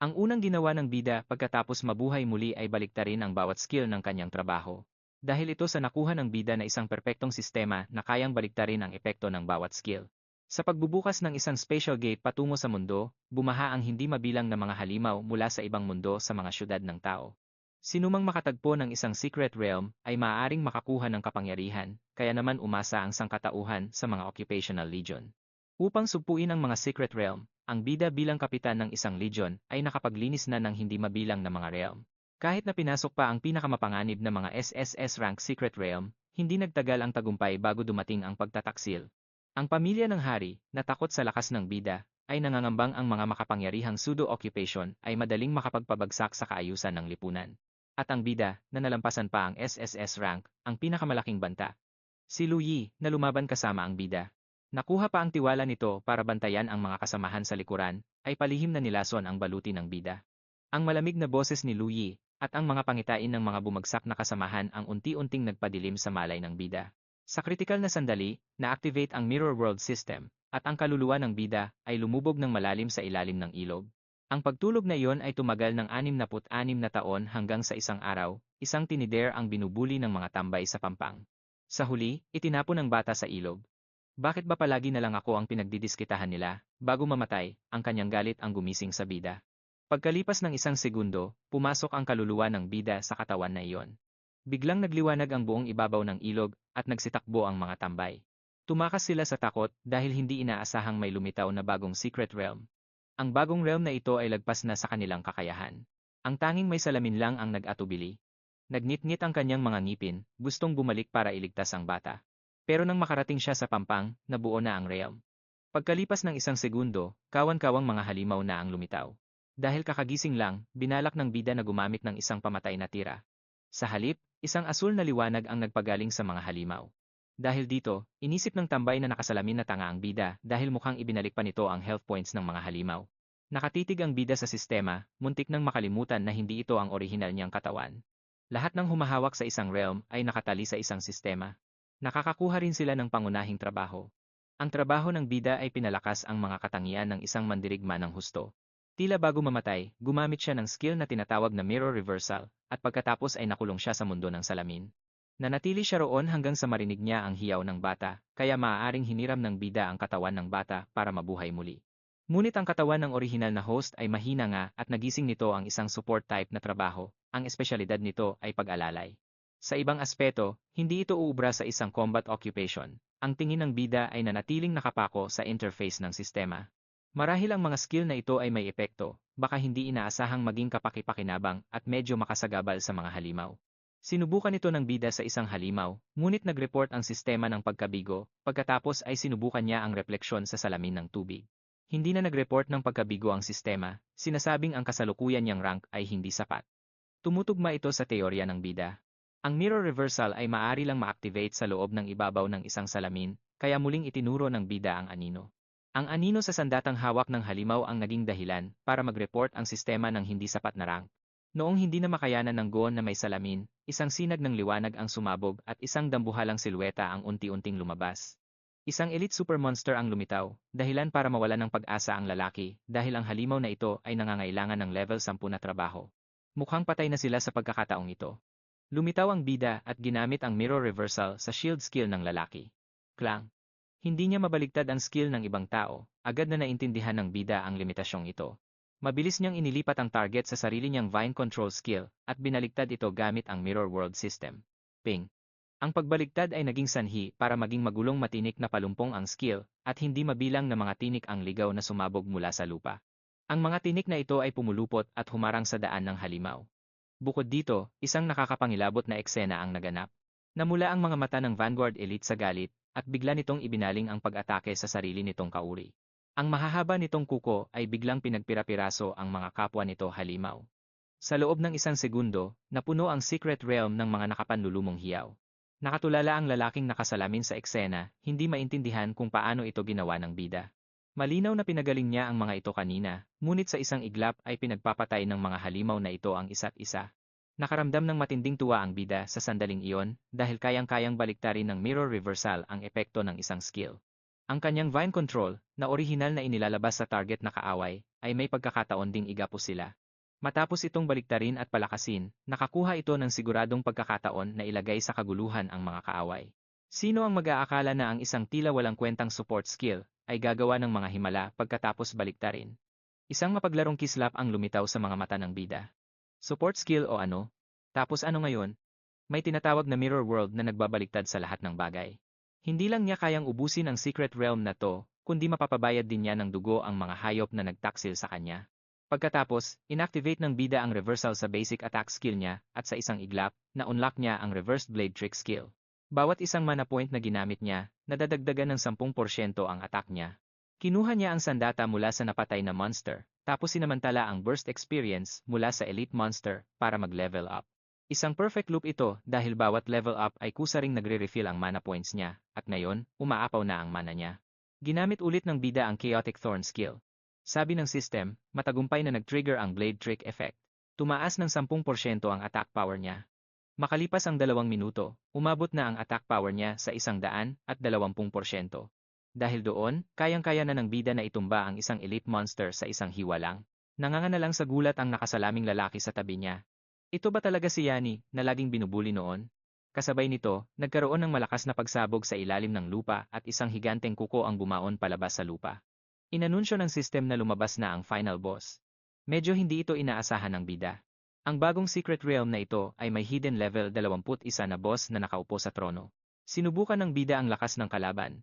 Ang unang ginawa ng bida pagkatapos mabuhay muli ay baliktarin ang bawat skill ng kanyang trabaho. Dahil ito sa nakuha ng bida na isang perpektong sistema na kayang baliktarin ang epekto ng bawat skill. Sa pagbubukas ng isang spatial gate patungo sa mundo, bumaha ang hindi mabilang na mga halimaw mula sa ibang mundo sa mga syudad ng tao. Sinumang makatagpo ng isang secret realm ay maaaring makakuha ng kapangyarihan, kaya naman umasa ang sangkatauhan sa mga occupational legion. Upang supuin ang mga secret realm, ang bida bilang kapitan ng isang legion ay nakapaglinis na ng hindi mabilang na mga realm. Kahit na pinasok pa ang pinakamapanganib na mga SSS rank secret realm, hindi nagtagal ang tagumpay bago dumating ang pagtataksil. Ang pamilya ng hari, na takot sa lakas ng bida, ay nangangambang ang mga makapangyarihang pseudo-occupation ay madaling makapagpabagsak sa kaayusan ng lipunan. At ang bida, na nalampasan pa ang SSS rank, ang pinakamalaking banta. Si Lu Yi, na lumaban kasama ang bida. Nakuha pa ang tiwala nito para bantayan ang mga kasamahan sa likuran, ay palihim na nilason ang baluti ng bida. Ang malamig na boses ni Lu Yi, at ang mga pangitain ng mga bumagsak na kasamahan ang unti-unting nagpadilim sa malay ng bida. Sa kritikal na sandali, na-activate ang Mirror World System, at ang kaluluwa ng bida ay lumubog ng malalim sa ilalim ng ilog. Ang pagtulog na iyon ay tumagal ng 66 na taon hanggang sa isang araw, isang tinider ang binubuli ng mga tambay sa pampang. Sa huli, itinapon ng bata sa ilog. Bakit ba palagi na lang ako ang pinagdidiskitahan nila? Bago mamatay, ang kanyang galit ang gumising sa bida. Pagkalipas ng isang segundo, pumasok ang kaluluwa ng bida sa katawan na iyon. Biglang nagliwanag ang buong ibabaw ng ilog at nagsitakbo ang mga tambay. Tumakas sila sa takot dahil hindi inaasahang may lumitaw na bagong secret realm. Ang bagong realm na ito ay lagpas na sa kanilang kakayahan. Ang tanging may salamin lang ang nag-atubili. Nagnit-ngit ang kanyang mga ngipin, gustong bumalik para iligtas ang bata. Pero nang makarating siya sa pampang, nabuo na ang realm. Pagkalipas ng isang segundo, kawan-kawang mga halimaw na ang lumitaw. Dahil kakagising lang, binalak ng bida na gumamit ng isang pamatay na tira. Sa halip, isang asul na liwanag ang nagpagaling sa mga halimaw. Dahil dito, inisip ng tambay na nakasalamin na tanga ang bida dahil mukhang ibinalik pa nito ang health points ng mga halimaw. Nakatitig ang bida sa sistema, muntik nang makalimutan na hindi ito ang orihinal niyang katawan. Lahat ng humahawak sa isang realm ay nakatali sa isang sistema. Nakakakuha rin sila ng pangunahing trabaho. Ang trabaho ng bida ay pinalakas ang mga katangian ng isang mandirigma ng husto. Tila bago mamatay, gumamit siya ng skill na tinatawag na mirror reversal, at pagkatapos ay nakulong siya sa mundo ng salamin. Nanatili siya roon hanggang sa marinig niya ang hiyaw ng bata, kaya maaaring hiniram ng bida ang katawan ng bata para mabuhay muli. Ngunit ang katawan ng orihinal na host ay mahina nga at nagising nito ang isang support type na trabaho, ang espesyalidad nito ay pag-alalay. Sa ibang aspeto, hindi ito uubra sa isang combat occupation. Ang tingin ng bida ay nanatiling nakapako sa interface ng sistema. Marahil ang mga skill na ito ay may epekto, baka hindi inaasahang maging kapaki-pakinabang at medyo makasagabal sa mga halimaw. Sinubukan ito ng bida sa isang halimaw, ngunit nag-report ang sistema ng pagkabigo, pagkatapos ay sinubukan niya ang refleksyon sa salamin ng tubig. Hindi na nag-report ng pagkabigo ang sistema, sinasabing ang kasalukuyan niyang rank ay hindi sapat. Tumutugma ito sa teorya ng bida. Ang mirror reversal ay maaari lang ma-activate sa loob ng ibabaw ng isang salamin, kaya muling itinuro ng bida ang anino. Ang anino sa sandatang hawak ng halimaw ang naging dahilan para mag-report ang sistema ng hindi sapat na rank. Noong hindi na makayanan ng goon na may salamin, isang sinag ng liwanag ang sumabog at isang dambuhalang silweta ang unti-unting lumabas. Isang elite supermonster ang lumitaw, dahilan para mawala ng pag-asa ang lalaki dahil ang halimaw na ito ay nangangailangan ng level 10 na trabaho. Mukhang patay na sila sa pagkakataong ito. Lumitaw ang bida at ginamit ang mirror reversal sa shield skill ng lalaki. Klang. Hindi niya mabaligtad ang skill ng ibang tao, agad na naintindihan ng bida ang limitasyong ito. Mabilis niyang inilipat ang target sa sarili niyang vine control skill at binaligtad ito gamit ang mirror world system. Ping. Ang pagbaligtad ay naging sanhi para maging magulong matinik na palumpong ang skill at hindi mabilang na mga tinik ang ligaw na sumabog mula sa lupa. Ang mga tinik na ito ay pumulupot at humarang sa daan ng halimaw. Bukod dito, isang nakakapangilabot na eksena ang naganap. Namula ang mga mata ng Vanguard Elite sa galit at bigla nitong ibinaling ang pag-atake sa sarili nitong kauri. Ang mahahaba nitong kuko ay biglang pinagpira-piraso ang mga kapwa nito halimaw. Sa loob ng isang segundo, napuno ang secret realm ng mga nakapanlulumong hiyaw. Nakatulala ang lalaking nakasalamin sa eksena, hindi maintindihan kung paano ito ginawa ng bida. Malinaw na pinagaling niya ang mga ito kanina, ngunit sa isang iglap ay pinagpapatay ng mga halimaw na ito ang isa't isa. Nakaramdam ng matinding tuwa ang bida sa sandaling iyon dahil kayang-kayang baliktarin ng mirror reversal ang epekto ng isang skill. Ang kanyang Vine Control, na orihinal na inilalabas sa target na kaaway, ay may pagkakataon ding igapos sila. Matapos itong baliktarin at palakasin, nakakuha ito ng siguradong pagkakataon na ilagay sa kaguluhan ang mga kaaway. Sino ang mag-aakala na ang isang tila walang kwentang support skill ay gagawa ng mga himala pagkatapos baliktarin? Isang mapaglarong kislap ang lumitaw sa mga mata ng bida. Support skill o ano? Tapos ano ngayon? May tinatawag na mirror world na nagbabaliktad sa lahat ng bagay. Hindi lang niya kayang ubusin ang secret realm na to, kundi mapapabayad din niya ng dugo ang mga hayop na nagtaksil sa kanya. Pagkatapos, inactivate ng bida ang reversal sa basic attack skill niya at sa isang iglap, na-unlock niya ang reversed blade trick skill. Bawat isang mana point na ginamit niya, nadadagdagan ng 10% ang attack niya. Kinuha niya ang sandata mula sa napatay na monster, tapos sinamantala ang burst experience mula sa elite monster para mag-level up. Isang perfect loop ito dahil bawat level up ay kusa ring nagre-refill ang mana points niya, at ngayon, umaapaw na ang mana niya. Ginamit ulit ng bida ang Chaotic Thorn skill. Sabi ng system, matagumpay na nag-trigger ang Blade Trick effect. Tumaas ng 10% ang attack power niya. Makalipas ang 2 minuto, umabot na ang attack power niya sa 120%. Dahil doon, kayang-kaya na ng bida na itumba ang isang elite monster sa isang hiwa lang. Nangangana lang sa gulat ang nakasalaming lalaki sa tabi niya. Ito ba talaga si Yani, na laging binubuli noon? Kasabay nito, nagkaroon ng malakas na pagsabog sa ilalim ng lupa at isang higanteng kuko ang bumaon palabas sa lupa. Inanunsyo ng system na lumabas na ang final boss. Medyo hindi ito inaasahan ng bida. Ang bagong secret realm na ito ay may hidden level 21 na boss na nakaupo sa trono. Sinubukan ng bida ang lakas ng kalaban.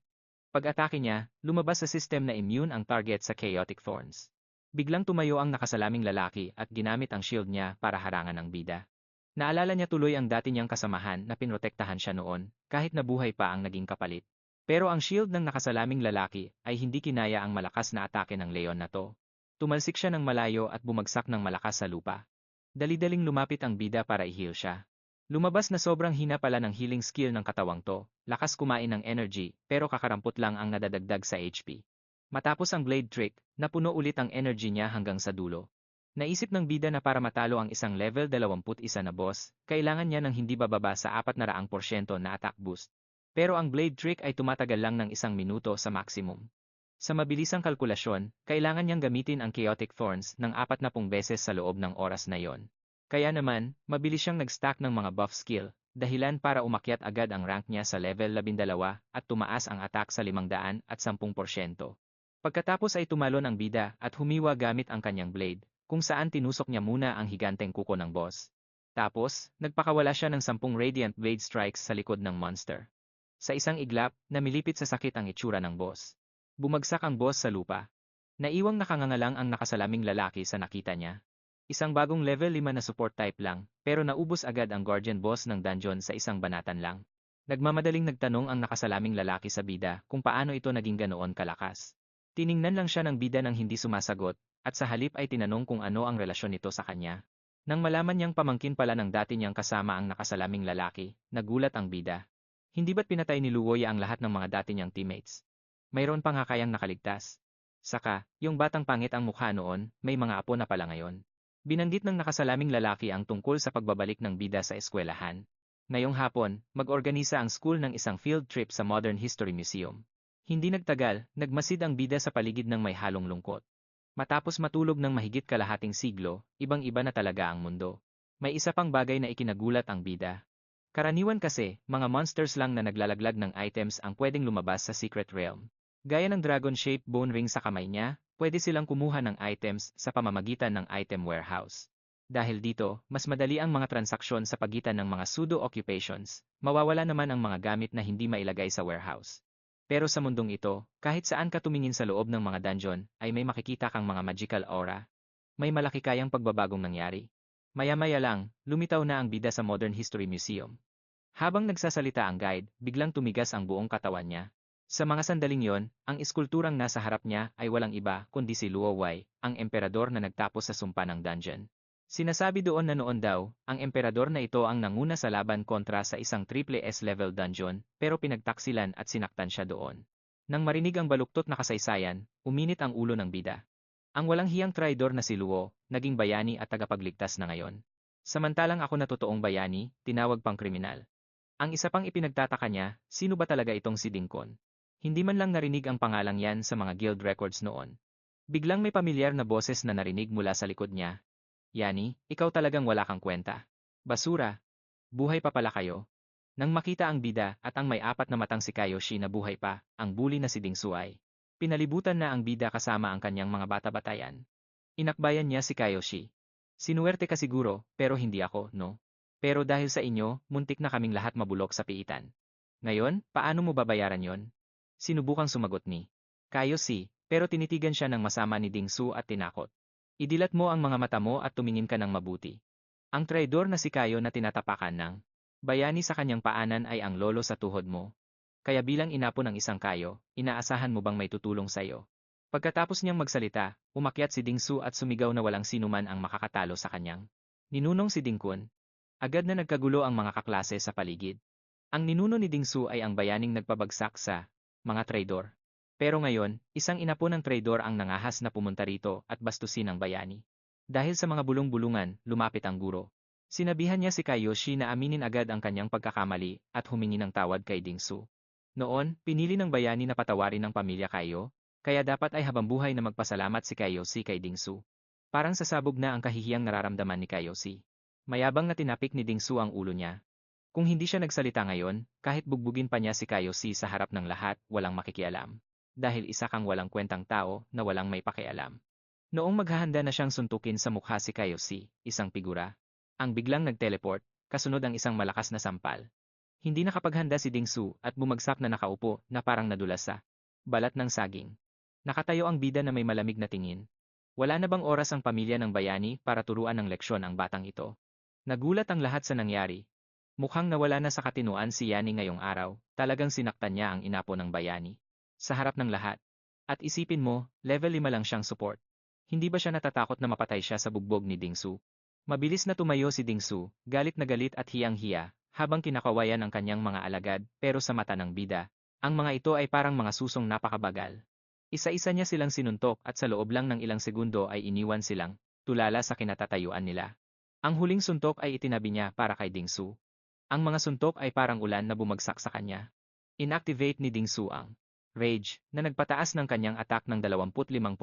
Pag-atake niya, lumabas sa system na immune ang target sa Chaotic Thorns. Biglang tumayo ang nakasalaming lalaki at ginamit ang shield niya para harangan ang bida. Naalala niya tuloy ang dati niyang kasamahan na pinrotektahan siya noon, kahit na buhay pa ang naging kapalit. Pero ang shield ng nakasalaming lalaki ay hindi kinaya ang malakas na atake ng leon na to. Tumalsik siya ng malayo at bumagsak ng malakas sa lupa. Dali-daling lumapit ang bida para i-heal siya. Lumabas na sobrang hina pala ng healing skill ng katawang to, lakas kumain ng energy, pero kakarampot lang ang nadadagdag sa HP. Matapos ang blade trick, napuno ulit ang energy niya hanggang sa dulo. Naisip ng bida na para matalo ang isang level 21 na boss, kailangan niya ng hindi bababa sa 400% na attack boost. Pero ang blade trick ay tumatagal lang ng 1 minuto sa maximum. Sa mabilisang kalkulasyon, kailangan niyang gamitin ang Chaotic Thorns ng 40 beses sa loob ng oras na yon. Kaya naman, mabilis siyang nag-stack ng mga buff skill, dahilan para umakyat agad ang rank niya sa level 12 at tumaas ang attack sa 510%. Pagkatapos ay tumalon ang bida at humiwa gamit ang kanyang blade, kung saan tinusok niya muna ang higanteng kuko ng boss. Tapos, nagpakawala siya ng 10 Radiant Blade Strikes sa likod ng monster. Sa isang iglap, namilipit sa sakit ang itsura ng boss. Bumagsak ang boss sa lupa. Naiwang nakangangalang ang nakasalaming lalaki sa nakita niya. Isang bagong level 5 na support type lang, pero naubos agad ang guardian boss ng dungeon sa isang banatan lang. Nagmamadaling nagtanong ang nakasalaming lalaki sa bida kung paano ito naging ganoon kalakas. Tiningnan lang siya ng bida nang hindi sumasagot, at sa halip ay tinanong kung ano ang relasyon nito sa kanya. Nang malaman niyang pamangkin pala ng dati niyang kasama ang nakasalaming lalaki, nagulat ang bida. Hindi ba't pinatay ni Luoya ang lahat ng mga dati niyang teammates? Mayroon pa nga kayang nakaligtas. Saka, yung batang pangit ang mukha noon, may mga apo na pala ngayon. Binanggit ng nakasalaming lalaki ang tungkol sa pagbabalik ng bida sa eskwelahan. Ngayong hapon, mag-organisa ang school ng isang field trip sa Modern History Museum. Hindi nagtagal, nagmasid ang bida sa paligid ng may halong lungkot. Matapos matulog ng mahigit kalahating siglo, ibang-iba na talaga ang mundo. May isa pang bagay na ikinagulat ang bida. Karaniwan kasi, mga monsters lang na naglalaglag ng items ang pwedeng lumabas sa secret realm. Gaya ng dragon-shaped bone ring sa kamay niya, pwede silang kumuha ng items sa pamamagitan ng item warehouse. Dahil dito, mas madali ang mga transaksyon sa pagitan ng mga pseudo-occupations, mawawala naman ang mga gamit na hindi mailagay sa warehouse. Pero sa mundong ito, kahit saan ka tumingin sa loob ng mga dungeon, ay may makikita kang mga magical aura. May malaki kayang pagbabagong nangyari. Maya-maya lang, lumitaw na ang bida sa Modern History Museum. Habang nagsasalita ang guide, biglang tumigas ang buong katawan niya. Sa mga sandaling yon, ang iskulturang nasa harap niya ay walang iba kundi si Luo Wei, ang emperador na nagtapos sa sumpa ng dungeon. Sinasabi doon na noon daw, ang emperador na ito ang nanguna sa laban kontra sa isang triple S level dungeon, pero pinagtaksilan at sinaktan siya doon. Nang marinig ang baluktot na kasaysayan, uminit ang ulo ng bida. Ang walang hiyang traidor na si Luo, naging bayani at tagapagligtas na ngayon. Samantalang ako na totoong bayani, tinawag pang kriminal. Ang isa pang ipinagtataka niya, sino ba talaga itong si Dingkon? Hindi man lang narinig ang pangalang yan sa mga guild records noon. Biglang may pamilyar na boses na narinig mula sa likod niya. Yani, ikaw talagang wala kang kwenta. Basura. Buhay pa pala kayo. Nang makita ang bida at ang may apat na matang si Kayoshi na buhay pa, ang bully na si Dingsu ay pinalibutan na ang bida kasama ang kanyang mga bata-batayan. Inakbayan niya si Kayoshi. Sinuwerte ka siguro, pero hindi ako, no? Pero dahil sa inyo, muntik na kaming lahat mabulok sa piitan. Ngayon, paano mo babayaran yon? Sinubukang sumagot ni Kayoshi, pero tinitigan siya ng masama ni Dingsu at tinakot. Idilat mo ang mga mata mo at tumingin ka ng mabuti. Ang traidor na si Kayo na tinatapakan ng bayani sa kanyang paanan ay ang lolo sa tuhod mo. Kaya bilang inapo ng isang Kayo, inaasahan mo bang may tutulong sa'yo? Pagkatapos niyang magsalita, umakyat si Dingsu at sumigaw na walang sinuman ang makakatalo sa kanyang ninunong si Dingkun. Agad na nagkagulo ang mga kaklase sa paligid. Ang ninuno ni Dingsu ay ang bayaning nagpabagsak sa mga traidor. Pero ngayon, isang inapo ng traidor ang nangahas na pumunta rito at bastusin ang bayani. Dahil sa mga bulong-bulungan, lumapit ang guro. Sinabihan niya si Kayoshi na aminin agad ang kanyang pagkakamali at humingi ng tawad kay Dingsu. Noon, pinili ng bayani na patawarin ng pamilya Kayo, kaya dapat ay habambuhay na magpasalamat si Kayoshi kay Dingsu. Parang sasabog na ang kahihiyang nararamdaman ni Kayoshi. Mayabang na tinapik ni Dingsu ang ulo niya. Kung hindi siya nagsalita ngayon, kahit bugbugin pa niya si Kayoshi sa harap ng lahat, walang makikialam. Dahil isa kang walang kwentang tao na walang may pakialam. Noong maghahanda na siyang suntukin sa mukha si Kayoshi, isang figura, ang biglang nag-teleport, kasunod ang isang malakas na sampal. Hindi nakapaghanda si Dingsu at bumagsak na nakaupo na parang nadulas sa balat ng saging. Nakatayo ang bida na may malamig na tingin. Wala na bang oras ang pamilya ng bayani para turuan ng leksyon ang batang ito? Nagulat ang lahat sa nangyari. Mukhang nawala na sa katinuan si Yani ngayong araw, talagang sinaktan niya ang inapo ng bayani. Sa harap ng lahat. At isipin mo, level 5 lang siyang support. Hindi ba siya natatakot na mapatay siya sa bugbog ni Dingsu? Mabilis na tumayo si Dingsu, galit na galit at hiyang-hiya, habang kinakawayan ang kanyang mga alagad, pero sa mata ng bida, ang mga ito ay parang mga susong napakabagal. Isa-isa niya silang sinuntok at sa loob lang ng ilang segundo ay iniwan silang tulala sa kinatatayuan nila. Ang huling suntok ay itinabi niya para kay Dingsu. Ang mga suntok ay parang ulan na bumagsak sa kanya. Inactivate ni Dingsu ang rage na nagpataas ng kanyang attack ng 25%.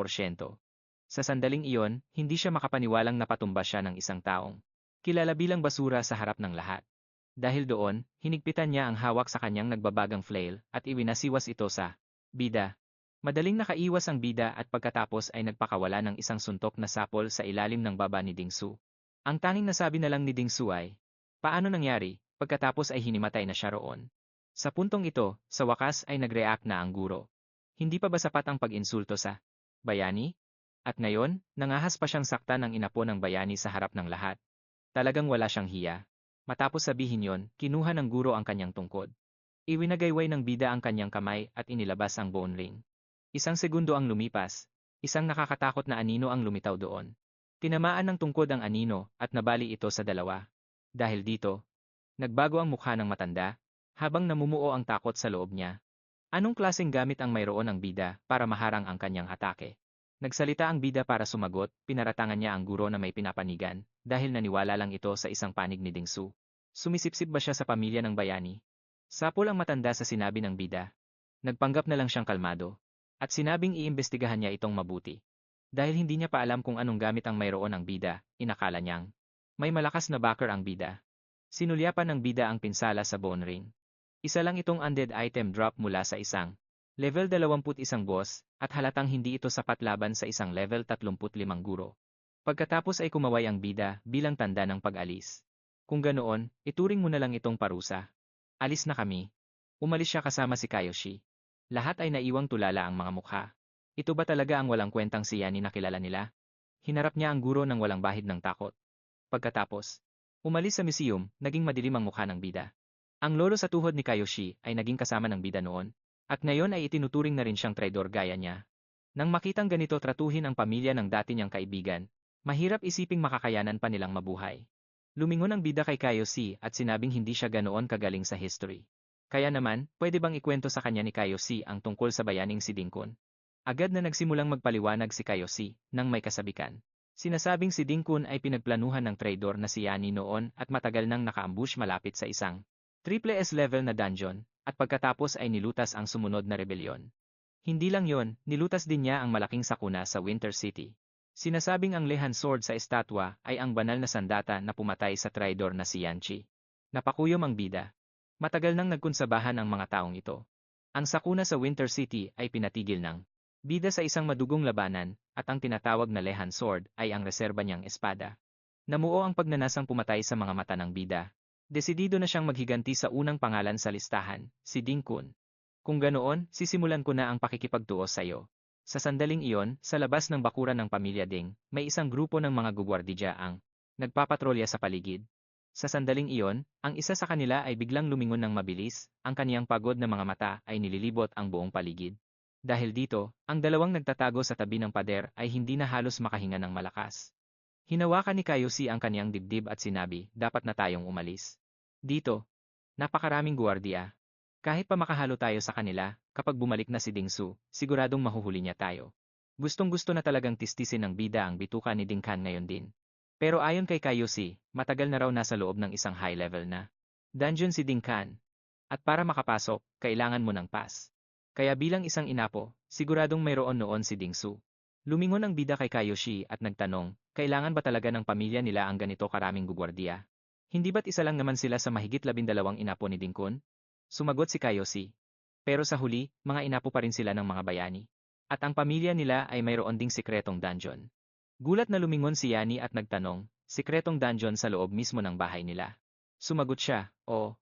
Sa sandaling iyon, hindi siya makapaniwalang napatumba siya ng isang taong kilala bilang basura sa harap ng lahat. Dahil doon, hinigpitan niya ang hawak sa kanyang nagbabagang flail at iwinasiwas ito sa bida. Madaling nakaiwas ang bida at pagkatapos ay nagpakawala ng isang suntok na sapol sa ilalim ng baba ni Dingsu. Ang tanging nasabi na lang ni Dingsu ay, paano nangyari? Pagkatapos ay hinimatay na siya roon. Sa puntong ito, sa wakas ay nag-react na ang guro. Hindi pa ba sapat ang pag-insulto sa bayani? At ngayon, nangahas pa siyang saktan ng inapo ng bayani sa harap ng lahat. Talagang wala siyang hiya. Matapos sabihin yon, kinuha ng guro ang kanyang tungkod. Iwinagayway ng bida ang kanyang kamay at inilabas ang bone ring. Isang segundo ang lumipas. Isang nakakatakot na anino ang lumitaw doon. Tinamaan ng tungkod ang anino at nabali ito sa dalawa. Dahil dito, nagbago ang mukha ng matanda, habang namumuo ang takot sa loob niya. Anong klaseng gamit ang mayroon ng bida para maharang ang kanyang atake? Nagsalita ang bida para sumagot, pinaratangan niya ang guro na may pinapanigan, dahil naniwala lang ito sa isang panig ni Dingsu. Sumisipsip ba siya sa pamilya ng bayani? Sapol ang matanda sa sinabi ng bida. Nagpanggap na lang siyang kalmado. At sinabing iimbestigahan niya itong mabuti. Dahil hindi niya pa alam kung anong gamit ang mayroon ng bida, inakala niyang may malakas na backer ang bida. Sinulyapan ng bida ang pinsala sa bone ring. Isa lang itong undead item drop mula sa isang level 21 boss, at halatang hindi ito sapat laban sa isang level 35 guro. Pagkatapos ay kumaway ang bida bilang tanda ng pag-alis. Kung ganoon, ituring mo na lang itong parusa. Alis na kami. Umalis siya kasama si Kayoshi. Lahat ay naiwang tulala ang mga mukha. Ito ba talaga ang walang kwentang si Yani na kilala nila? Hinarap niya ang guro ng walang bahid ng takot. Pagkatapos, umalis sa museum, naging madilim ang mukha ng bida. Ang lolo sa tuhod ni Kayoshi ay naging kasama ng bida noon, at ngayon ay itinuturing na rin siyang traidor gaya niya. Nang makitang ganito tratuhin ang pamilya ng dati niyang kaibigan, mahirap isiping makakayanan pa nilang mabuhay. Lumingon ang bida kay Kayoshi at sinabing hindi siya ganoon kagaling sa history. Kaya naman, pwede bang ikwento sa kanya ni Kayoshi ang tungkol sa bayaning si Dingkun? Agad na nagsimulang magpaliwanag si Kayoshi nang may kasabikan. Sinasabing si Dingkun ay pinagplanuhan ng traidor na si Yani noon at matagal nang nakaambush malapit sa isang Triple S level na dungeon, at pagkatapos ay nilutas ang sumunod na rebelyon. Hindi lang yon, nilutas din niya ang malaking sakuna sa Winter City. Sinasabing ang Lehan Sword sa estatwa ay ang banal na sandata na pumatay sa traidor na si Yanchi. Napakuyom ang bida. Matagal nang nagkunsabahan ang mga taong ito. Ang sakuna sa Winter City ay pinatigil ng bida sa isang madugong labanan, at ang tinatawag na Lehan Sword ay ang reserba niyang espada. Namuo ang pagnanasang pumatay sa mga mata ng bida. Desidido na siyang maghiganti sa unang pangalan sa listahan, si Ding Kun. Kung ganoon, sisimulan ko na ang pakikipagtuos sa iyo. Sa sandaling iyon, sa labas ng bakuran ng pamilya Ding, may isang grupo ng mga gugwardidya ang nagpapatrolya sa paligid. Sa sandaling iyon, ang isa sa kanila ay biglang lumingon ng mabilis, ang kaniyang pagod na mga mata ay nililibot ang buong paligid. Dahil dito, ang dalawang nagtatago sa tabi ng pader ay hindi na halos makahinga ng malakas. Hinawakan ni Kayoshi ang kaniyang dibdib at sinabi, dapat na tayong umalis. Dito, napakaraming guwardiya. Kahit pa makahalo tayo sa kanila, kapag bumalik na si Dingsu, siguradong mahuhuli niya tayo. Gustong-gusto na talagang tistisin ng bida ang bituka ni Dingkan ngayon din. Pero ayon kay Kayoshi, matagal na raw nasa loob ng isang high-level na dungeon si Dingkan. At para makapasok, kailangan mo ng pass. Kaya bilang isang inapo, siguradong mayroon noon si Dingsu. Lumingon ang bida kay Kayoshi at nagtanong, kailangan ba talaga ng pamilya nila ang ganito karaming gugwardiya? Hindi ba't isa lang naman sila sa mahigit 12 inapo ni Dingkun? Sumagot si Kayoshi. Pero sa huli, mga inapo pa rin sila ng mga bayani. At ang pamilya nila ay mayroon ding sikretong dungeon. Gulat na lumingon si Yani at nagtanong, sikretong dungeon sa loob mismo ng bahay nila. Sumagot siya,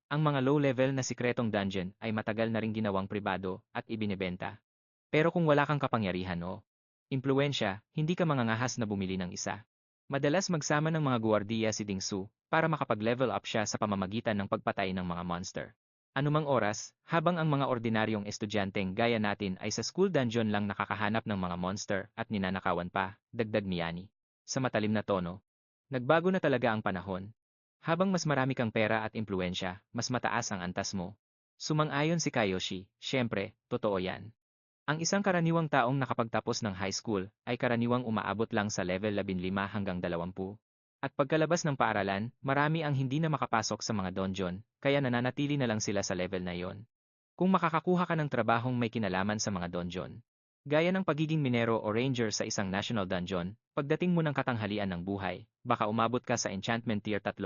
ang mga low-level na sikretong dungeon ay matagal na ring ginawang pribado at ibinebenta. Pero kung wala kang kapangyarihan o impluwensya, hindi ka mangangahas na bumili ng isa. Madalas magsama ng mga guwardiya si Dingsu para makapag-level up siya sa pamamagitan ng pagpatay ng mga monster. Anumang oras, habang ang mga ordinaryong estudyanteng gaya natin ay sa school dungeon lang nakakahanap ng mga monster at ninanakawan pa, dagdag ni Yani. Sa matalim na tono. Nagbago na talaga ang panahon. Habang mas marami kang pera at impluensya, mas mataas ang antas mo. Sumang-ayon si Kayoshi, syempre, totoo yan. Ang isang karaniwang taong nakapagtapos ng high school ay karaniwang umaabot lang sa level 15 hanggang 20. At pagkalabas ng paaralan, marami ang hindi na makapasok sa mga dungeon, kaya nananatili na lang sila sa level na yon. Kung makakakuha ka ng trabahong may kinalaman sa mga dungeon, gaya ng pagiging minero o ranger sa isang national dungeon, pagdating mo ng katanghalian ng buhay, baka umabot ka sa enchantment tier 3.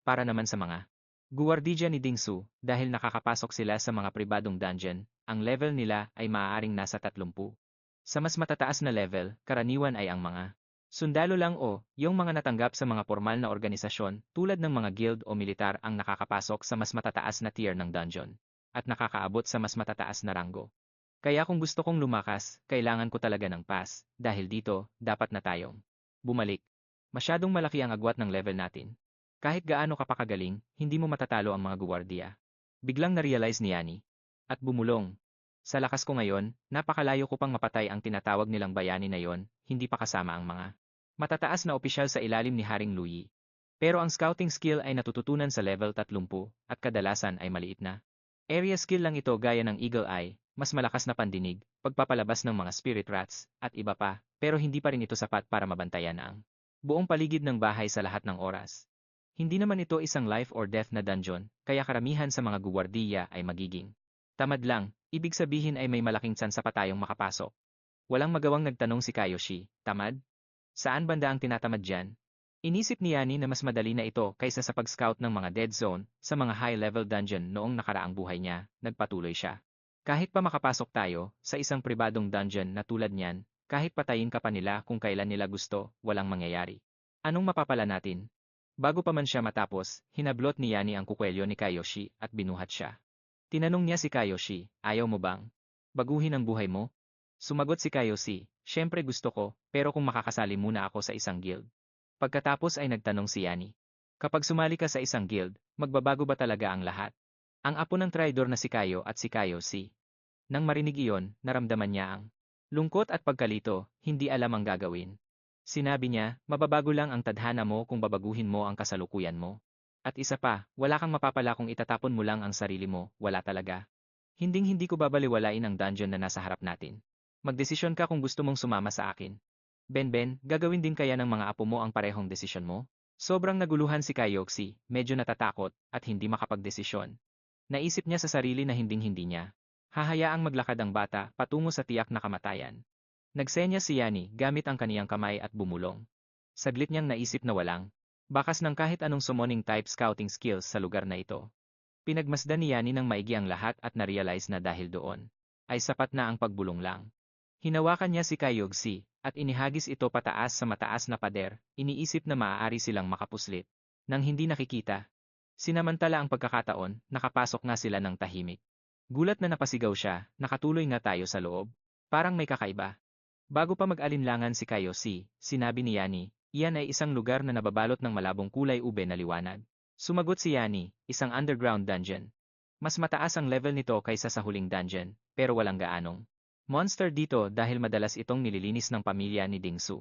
Para naman sa mga guwardidya ni Dingsu, dahil nakakapasok sila sa mga pribadong dungeon, ang level nila ay maaaring nasa 30. Sa mas matataas na level, karaniwan ay ang mga sundalo lang o yung mga natanggap sa mga formal na organisasyon tulad ng mga guild o militar ang nakakapasok sa mas matataas na tier ng dungeon at nakakaabot sa mas matataas na ranggo. Kaya kung gusto kong lumakas, kailangan ko talaga ng pass dahil dito, dapat na tayong bumalik. Masyadong malaki ang agwat ng level natin. Kahit gaano ka pa kagaling, hindi mo matatalo ang mga guwardiya. Biglang na-realize ni Yani. At bumulong. Sa lakas ko ngayon, napakalayo ko pang mapatay ang tinatawag nilang bayani na yon, hindi pa kasama ang mga matataas na opisyal sa ilalim ni Haring Louis. Pero ang scouting skill ay natututunan sa level 30 at kadalasan ay maliit na area skill lang ito gaya ng Eagle Eye, mas malakas na pandinig, pagpapalabas ng mga spirit rats, at iba pa, pero hindi pa rin ito sapat para mabantayan ang buong paligid ng bahay sa lahat ng oras. Hindi naman ito isang life or death na dungeon, kaya karamihan sa mga guwardiya ay magiging tamad lang, ibig sabihin ay may malaking tsansa pa tayong makapasok. Walang magawang nagtanong si Kayoshi, tamad? Saan banda ang tinatamad dyan? Inisip ni Yani na mas madali na ito kaysa sa pag-scout ng mga dead zone sa mga high-level dungeon noong nakaraang buhay niya, nagpatuloy siya. Kahit pa makapasok tayo sa isang pribadong dungeon na tulad niyan, kahit patayin ka pa nila kung kailan nila gusto, walang mangyayari. Anong mapapala natin? Bago pa man siya matapos, hinablot ni Yani ang kukwelyo ni Kayoshi at binuhat siya. Tinanong niya si Kayoshi, ayaw mo bang baguhin ang buhay mo? Sumagot si Kayoshi, syempre gusto ko, pero kung makakasali muna ako sa isang guild. Pagkatapos ay nagtanong si Yani. Kapag sumali ka sa isang guild, magbabago ba talaga ang lahat? Ang apo ng traidor na si Kayo at si Kayoshi. Nang marinig iyon, naramdaman niya ang lungkot at pagkalito, hindi alam ang gagawin. Sinabi niya, mababago lang ang tadhana mo kung babaguhin mo ang kasalukuyan mo. At isa pa, wala kang mapapala kung itatapon mo lang ang sarili mo, wala talaga. Hinding-hindi ko babaliwalain ang dungeon na nasa harap natin. Magdesisyon ka kung gusto mong sumama sa akin. Ben, gagawin din kaya ng mga apo mo ang parehong desisyon mo? Sobrang naguluhan si Kayoshi, medyo natatakot, at hindi makapagdesisyon. Naisip niya sa sarili na hinding-hindi niya. Hahayaang maglakad ang bata patungo sa tiyak na kamatayan. Nagsenya si Yani gamit ang kaniyang kamay at bumulong. Saglit niyang naisip na walang bakas ng kahit anong summoning type scouting skills sa lugar na ito. Pinagmasdan ni Yani ng maigi ang lahat at narealize na dahil doon ay sapat na ang pagbulong lang. Hinawakan niya si Kayogsi at inihagis ito pataas sa mataas na pader, iniisip na maaari silang makapuslit. Nang hindi nakikita, sinamantala ang pagkakataon, nakapasok nga sila ng tahimik. Gulat na napasigaw siya, nakatuloy nga tayo sa loob. Parang may kakaiba. Bago pa mag-alinlangan si Kayogsi, sinabi ni Yani, iyan ay isang lugar na nababalot ng malabong kulay ube na liwanag. Sumagot si Yani, isang underground dungeon. Mas mataas ang level nito kaysa sa huling dungeon, pero walang gaanong monster dito dahil madalas itong nililinis ng pamilya ni Dingsu.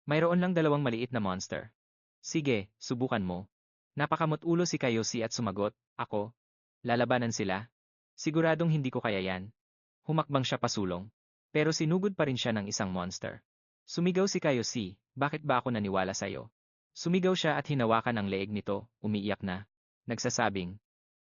Mayroon lang dalawang maliit na monster. Sige, subukan mo. Napakamot-ulo si Kayogsi at sumagot, ako? Lalabanan sila? Siguradong hindi ko kaya yan. Humakbang siya pasulong. Pero sinugod pa rin siya ng isang monster. Sumigaw si Kayogsi, bakit ba ako naniwala sa'yo? Sumigaw siya at hinawakan ang leeg nito, umiiyak na. Nagsasabing,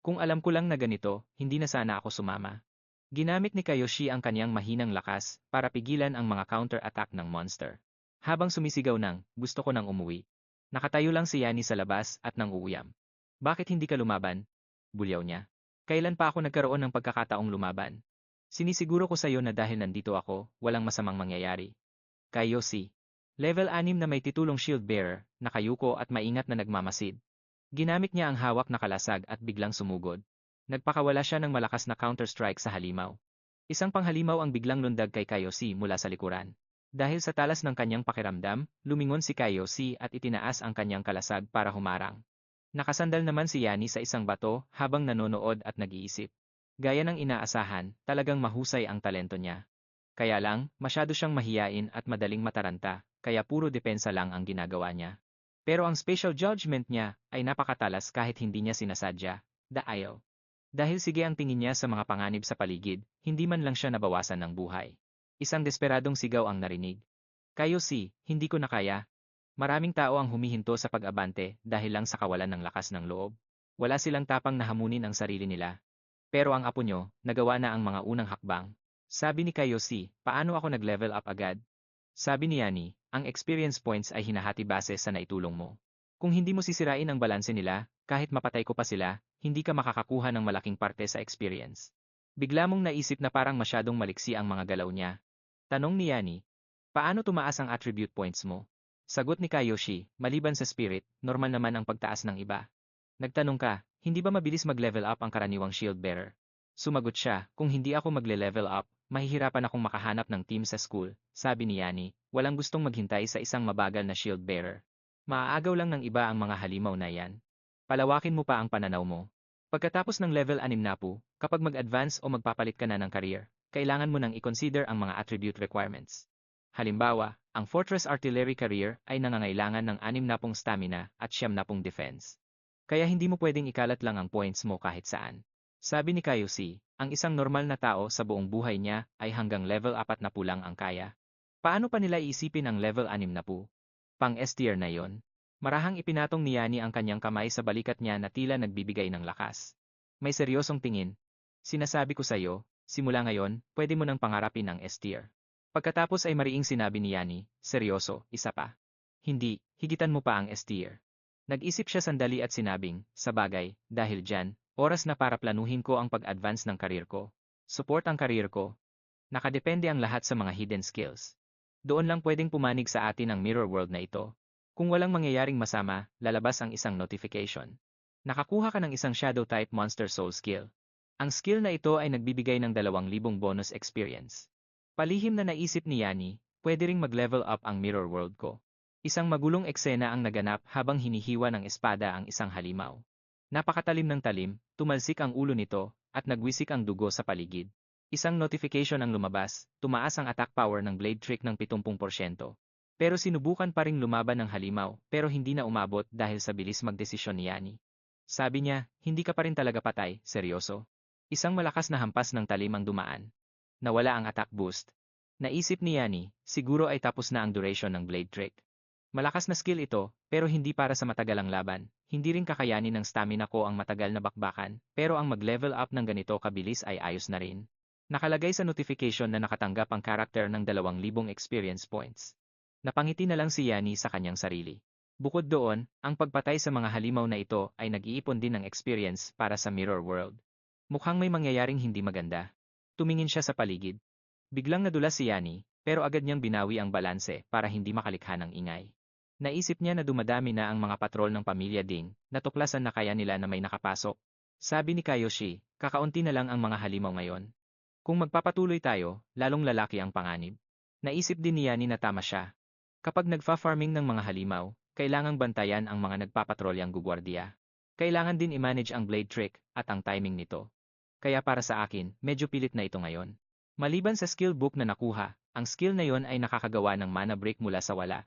kung alam ko lang na ganito, hindi na sana ako sumama. Ginamit ni Kayogsi ang kanyang mahinang lakas para pigilan ang mga counter-attack ng monster. Habang sumisigaw ng, gusto ko nang umuwi. Nakatayo lang si Yani sa labas at nang uuyam. Bakit hindi ka lumaban? Bulyaw niya. Kailan pa ako nagkaroon ng pagkakataong lumaban? Sinisiguro ko sa'yo na dahil nandito ako, walang masamang mangyayari. Kayogsi. Level 6 na may titulong shield bearer, nakayuko at maingat na nagmamasid. Ginamit niya ang hawak na kalasag at biglang sumugod. Nagpakawala siya ng malakas na counter-strike sa halimaw. Isang panghalimaw ang biglang lundag kay Kayogsi mula sa likuran. Dahil sa talas ng kanyang pakiramdam, lumingon si Kayogsi at itinaas ang kanyang kalasag para humarang. Nakasandal naman si Yani sa isang bato habang nanonood at nag-iisip. Gaya ng inaasahan, talagang mahusay ang talento niya. Kaya lang, masyado siyang mahiyain at madaling mataranta, kaya puro depensa lang ang ginagawa niya. Pero ang spatial judgment niya ay napakatalas kahit hindi niya sinasadya, daayaw. Dahil sige ang tingin niya sa mga panganib sa paligid, hindi man lang siya nabawasan ng buhay. Isang desperadong sigaw ang narinig. Kayogsi, hindi ko na kaya. Maraming tao ang humihinto sa pag-abante dahil lang sa kawalan ng lakas ng loob. Wala silang tapang na hamunin ang sarili nila. Pero ang apo nyo, nagawa na ang mga unang hakbang. Sabi ni Kayogsi, paano ako nag-level up agad? Sabi ni Yani, ang experience points ay hinahati base sa naitulong mo. Kung hindi mo sisirain ang balanse nila, kahit mapatay ko pa sila, hindi ka makakakuha ng malaking parte sa experience. Bigla mong naisip na parang masyadong maliksi ang mga galaw niya. Tanong ni Yani, paano tumaas ang attribute points mo? Sagot ni Kayogsi, maliban sa spirit, normal naman ang pagtaas ng iba. Nagtanong ka, hindi ba mabilis mag-level up ang karaniwang shield bearer? Sumagot siya, kung hindi ako magle-level up, mahihirapan akong makahanap ng team sa school, sabi ni Yani, walang gustong maghintay sa isang mabagal na shield bearer. Maaagaw lang ng iba ang mga halimaw na yan. Palawakin mo pa ang pananaw mo. Pagkatapos ng level 6 na po, kapag mag-advance o magpapalit ka na ng career, kailangan mo nang i-consider ang mga attribute requirements. Halimbawa, ang Fortress Artillery career ay nangangailangan ng 60 stamina at 70 defense. Kaya hindi mo pwedeng ikalat lang ang points mo kahit saan. Sabi ni Kayogsi, ang isang normal na tao sa buong buhay niya ay hanggang level 4 na lang ang kaya. Paano pa nila iisipin ang level 6 na po? Pang S tier na yon. Marahang ipinatong ni Yani ang kanyang kamay sa balikat niya na tila nagbibigay ng lakas. May seryosong tingin. Sinasabi ko sa'yo, simula ngayon, pwede mo nang pangarapin ang S tier. Pagkatapos ay mariing sinabi ni Yani, seryoso, isa pa. Hindi, higitan mo pa ang S tier. Nag-isip siya sandali at sinabing, sa bagay, dahil dyan, oras na para planuhin ko ang pag-advance ng karir ko. Support ang karir ko. Nakadepende ang lahat sa mga hidden skills. Doon lang pwedeng pumanig sa atin ang mirror world na ito. Kung walang mangyayaring masama, lalabas ang isang notification. Nakakuha ka ng isang shadow type monster soul skill. Ang skill na ito ay nagbibigay ng 2,000 bonus experience. Palihim na naisip ni Yani, pwede ring mag-level up ang mirror world ko. Isang magulong eksena ang naganap habang hinihiwa ng espada ang isang halimaw. Napakatalim ng talim, tumalsik ang ulo nito, at nagwisik ang dugo sa paligid. Isang notification ang lumabas, tumaas ang attack power ng blade trick ng 70%. Pero sinubukan pa ring lumaban ng halimaw, pero hindi na umabot dahil sa bilis magdesisyon ni Yani. Sabi niya, hindi ka pa rin talaga patay, seryoso. Isang malakas na hampas ng talim ang dumaan. Nawala ang attack boost. Naisip ni Yani, siguro ay tapos na ang duration ng blade trick. Malakas na skill ito, pero hindi para sa matagalang laban. Hindi rin kakayanin ng stamina ko ang matagal na bakbakan, pero ang mag-level up ng ganito kabilis ay ayos na rin. Nakalagay sa notification na nakatanggap ang karakter ng 2,000 experience points. Napangiti na lang si Yani sa kanyang sarili. Bukod doon, ang pagpatay sa mga halimaw na ito ay nag-iipon din ng experience para sa Mirror World. Mukhang may mangyayaring hindi maganda. Tumingin siya sa paligid. Biglang nadulas si Yani, pero agad niyang binawi ang balanse para hindi makalikha ng ingay. Naisip niya na dumadami na ang mga patrol ng pamilya Ding, natuklasan na kaya nila na may nakapasok. Sabi ni Kayoshi, kakaunti na lang ang mga halimaw ngayon. Kung magpapatuloy tayo, lalong lalaki ang panganib. Naisip din ni Yani na tama siya. Kapag nagfa-farming ng mga halimaw, kailangang bantayan ang mga nagpapatrolyang gugwardiya. Kailangan din i-manage ang blade trick at ang timing nito. Kaya para sa akin, medyo pilit na ito ngayon. Maliban sa skill book na nakuha, ang skill na yon ay nakakagawa ng mana break mula sa wala.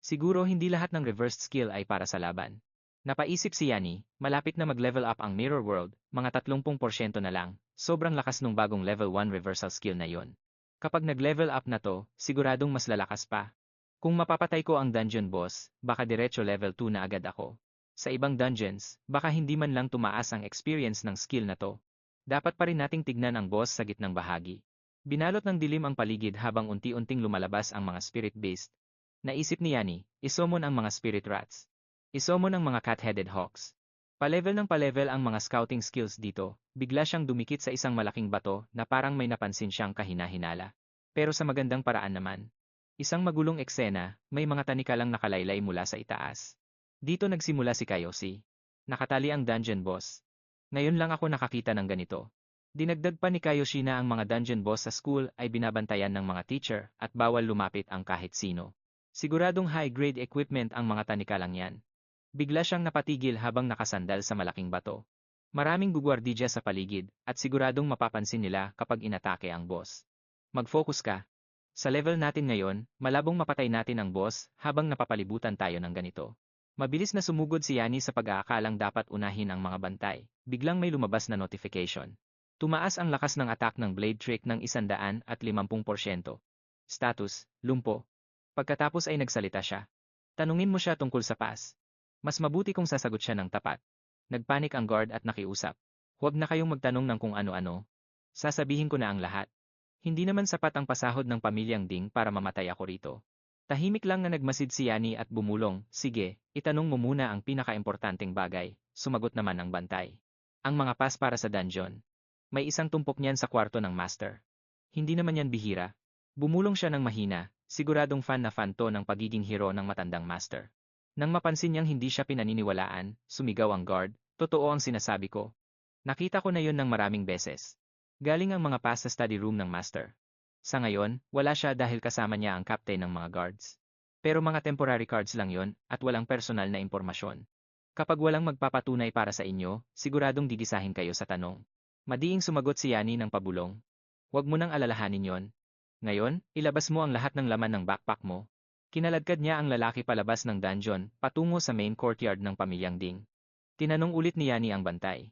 Siguro hindi lahat ng reversed skill ay para sa laban. Napaisip si Yani, malapit na mag-level up ang Mirror World, mga 30% na lang, sobrang lakas nung bagong level 1 reversal skill na yon. Kapag nag-level up na to, siguradong mas lalakas pa. Kung mapapatay ko ang dungeon boss, baka diretso level 2 na agad ako. Sa ibang dungeons, baka hindi man lang tumaas ang experience ng skill na to. Dapat pa rin nating tignan ang boss sa gitnang bahagi. Binalot ng dilim ang paligid habang unti-unting lumalabas ang mga spirit beast. Naisip ni Yani, isomon ang mga spirit rats. Isomon ang mga cat-headed hawks. Palevel ng palevel ang mga scouting skills dito, bigla siyang dumikit sa isang malaking bato na parang may napansin siyang kahina-hinala. Pero sa magandang paraan naman. Isang magulong eksena, may mga tanikalang nakalaylay mula sa itaas. Dito nagsimula si Kayoshi. Nakatali ang dungeon boss. Ngayon lang ako nakakita ng ganito. Dinagdag pa ni Kayoshi na ang mga dungeon boss sa school ay binabantayan ng mga teacher at bawal lumapit ang kahit sino. Siguradong high-grade equipment ang mga tanikalang yan. Bigla siyang napatigil habang nakasandal sa malaking bato. Maraming gugwardidya sa paligid at siguradong mapapansin nila kapag inatake ang boss. Mag-focus ka. Sa level natin ngayon, malabong mapatay natin ang boss habang napapalibutan tayo ng ganito. Mabilis na sumugod si Yani sa pag-aakalang dapat unahin ang mga bantay. Biglang may lumabas na notification. Tumaas ang lakas ng attack ng blade trick ng 150%. Status, lumpo. Pagkatapos ay nagsalita siya. Tanungin mo siya tungkol sa pass. Mas mabuti kung sasagot siya ng tapat. Nagpanik ang guard at nakiusap. Huwag na kayong magtanong ng kung ano-ano. Sasabihin ko na ang lahat. Hindi naman sapat ang pasahod ng pamilyang Ding para mamatay ako rito. Tahimik lang na nagmasid si Yani at bumulong, sige, itanong mo muna ang pinaka-importanteng bagay, sumagot naman ang bantay. Ang mga pass para sa dungeon. May isang tumpok niyan sa kwarto ng master. Hindi naman yan bihira. Bumulong siya ng mahina, siguradong fan na fan to ng pagiging hero ng matandang master. Nang mapansin niyang hindi siya pinaniniwalaan, sumigaw ang guard, totoo ang sinasabi ko. Nakita ko na yon ng maraming beses. Galing ang mga pass sa study room ng master. Sa ngayon, wala siya dahil kasama niya ang captain ng mga guards. Pero mga temporary cards lang yon at walang personal na impormasyon. Kapag walang magpapatunay para sa inyo, siguradong gigisahin kayo sa tanong. Madiing sumagot si Yani ng pabulong. Huwag mo nang alalahanin yon. Ngayon, ilabas mo ang lahat ng laman ng backpack mo. Kinaladkad niya ang lalaki palabas ng dungeon, patungo sa main courtyard ng pamilyang Ding. Tinanong ulit ni Yani ang bantay.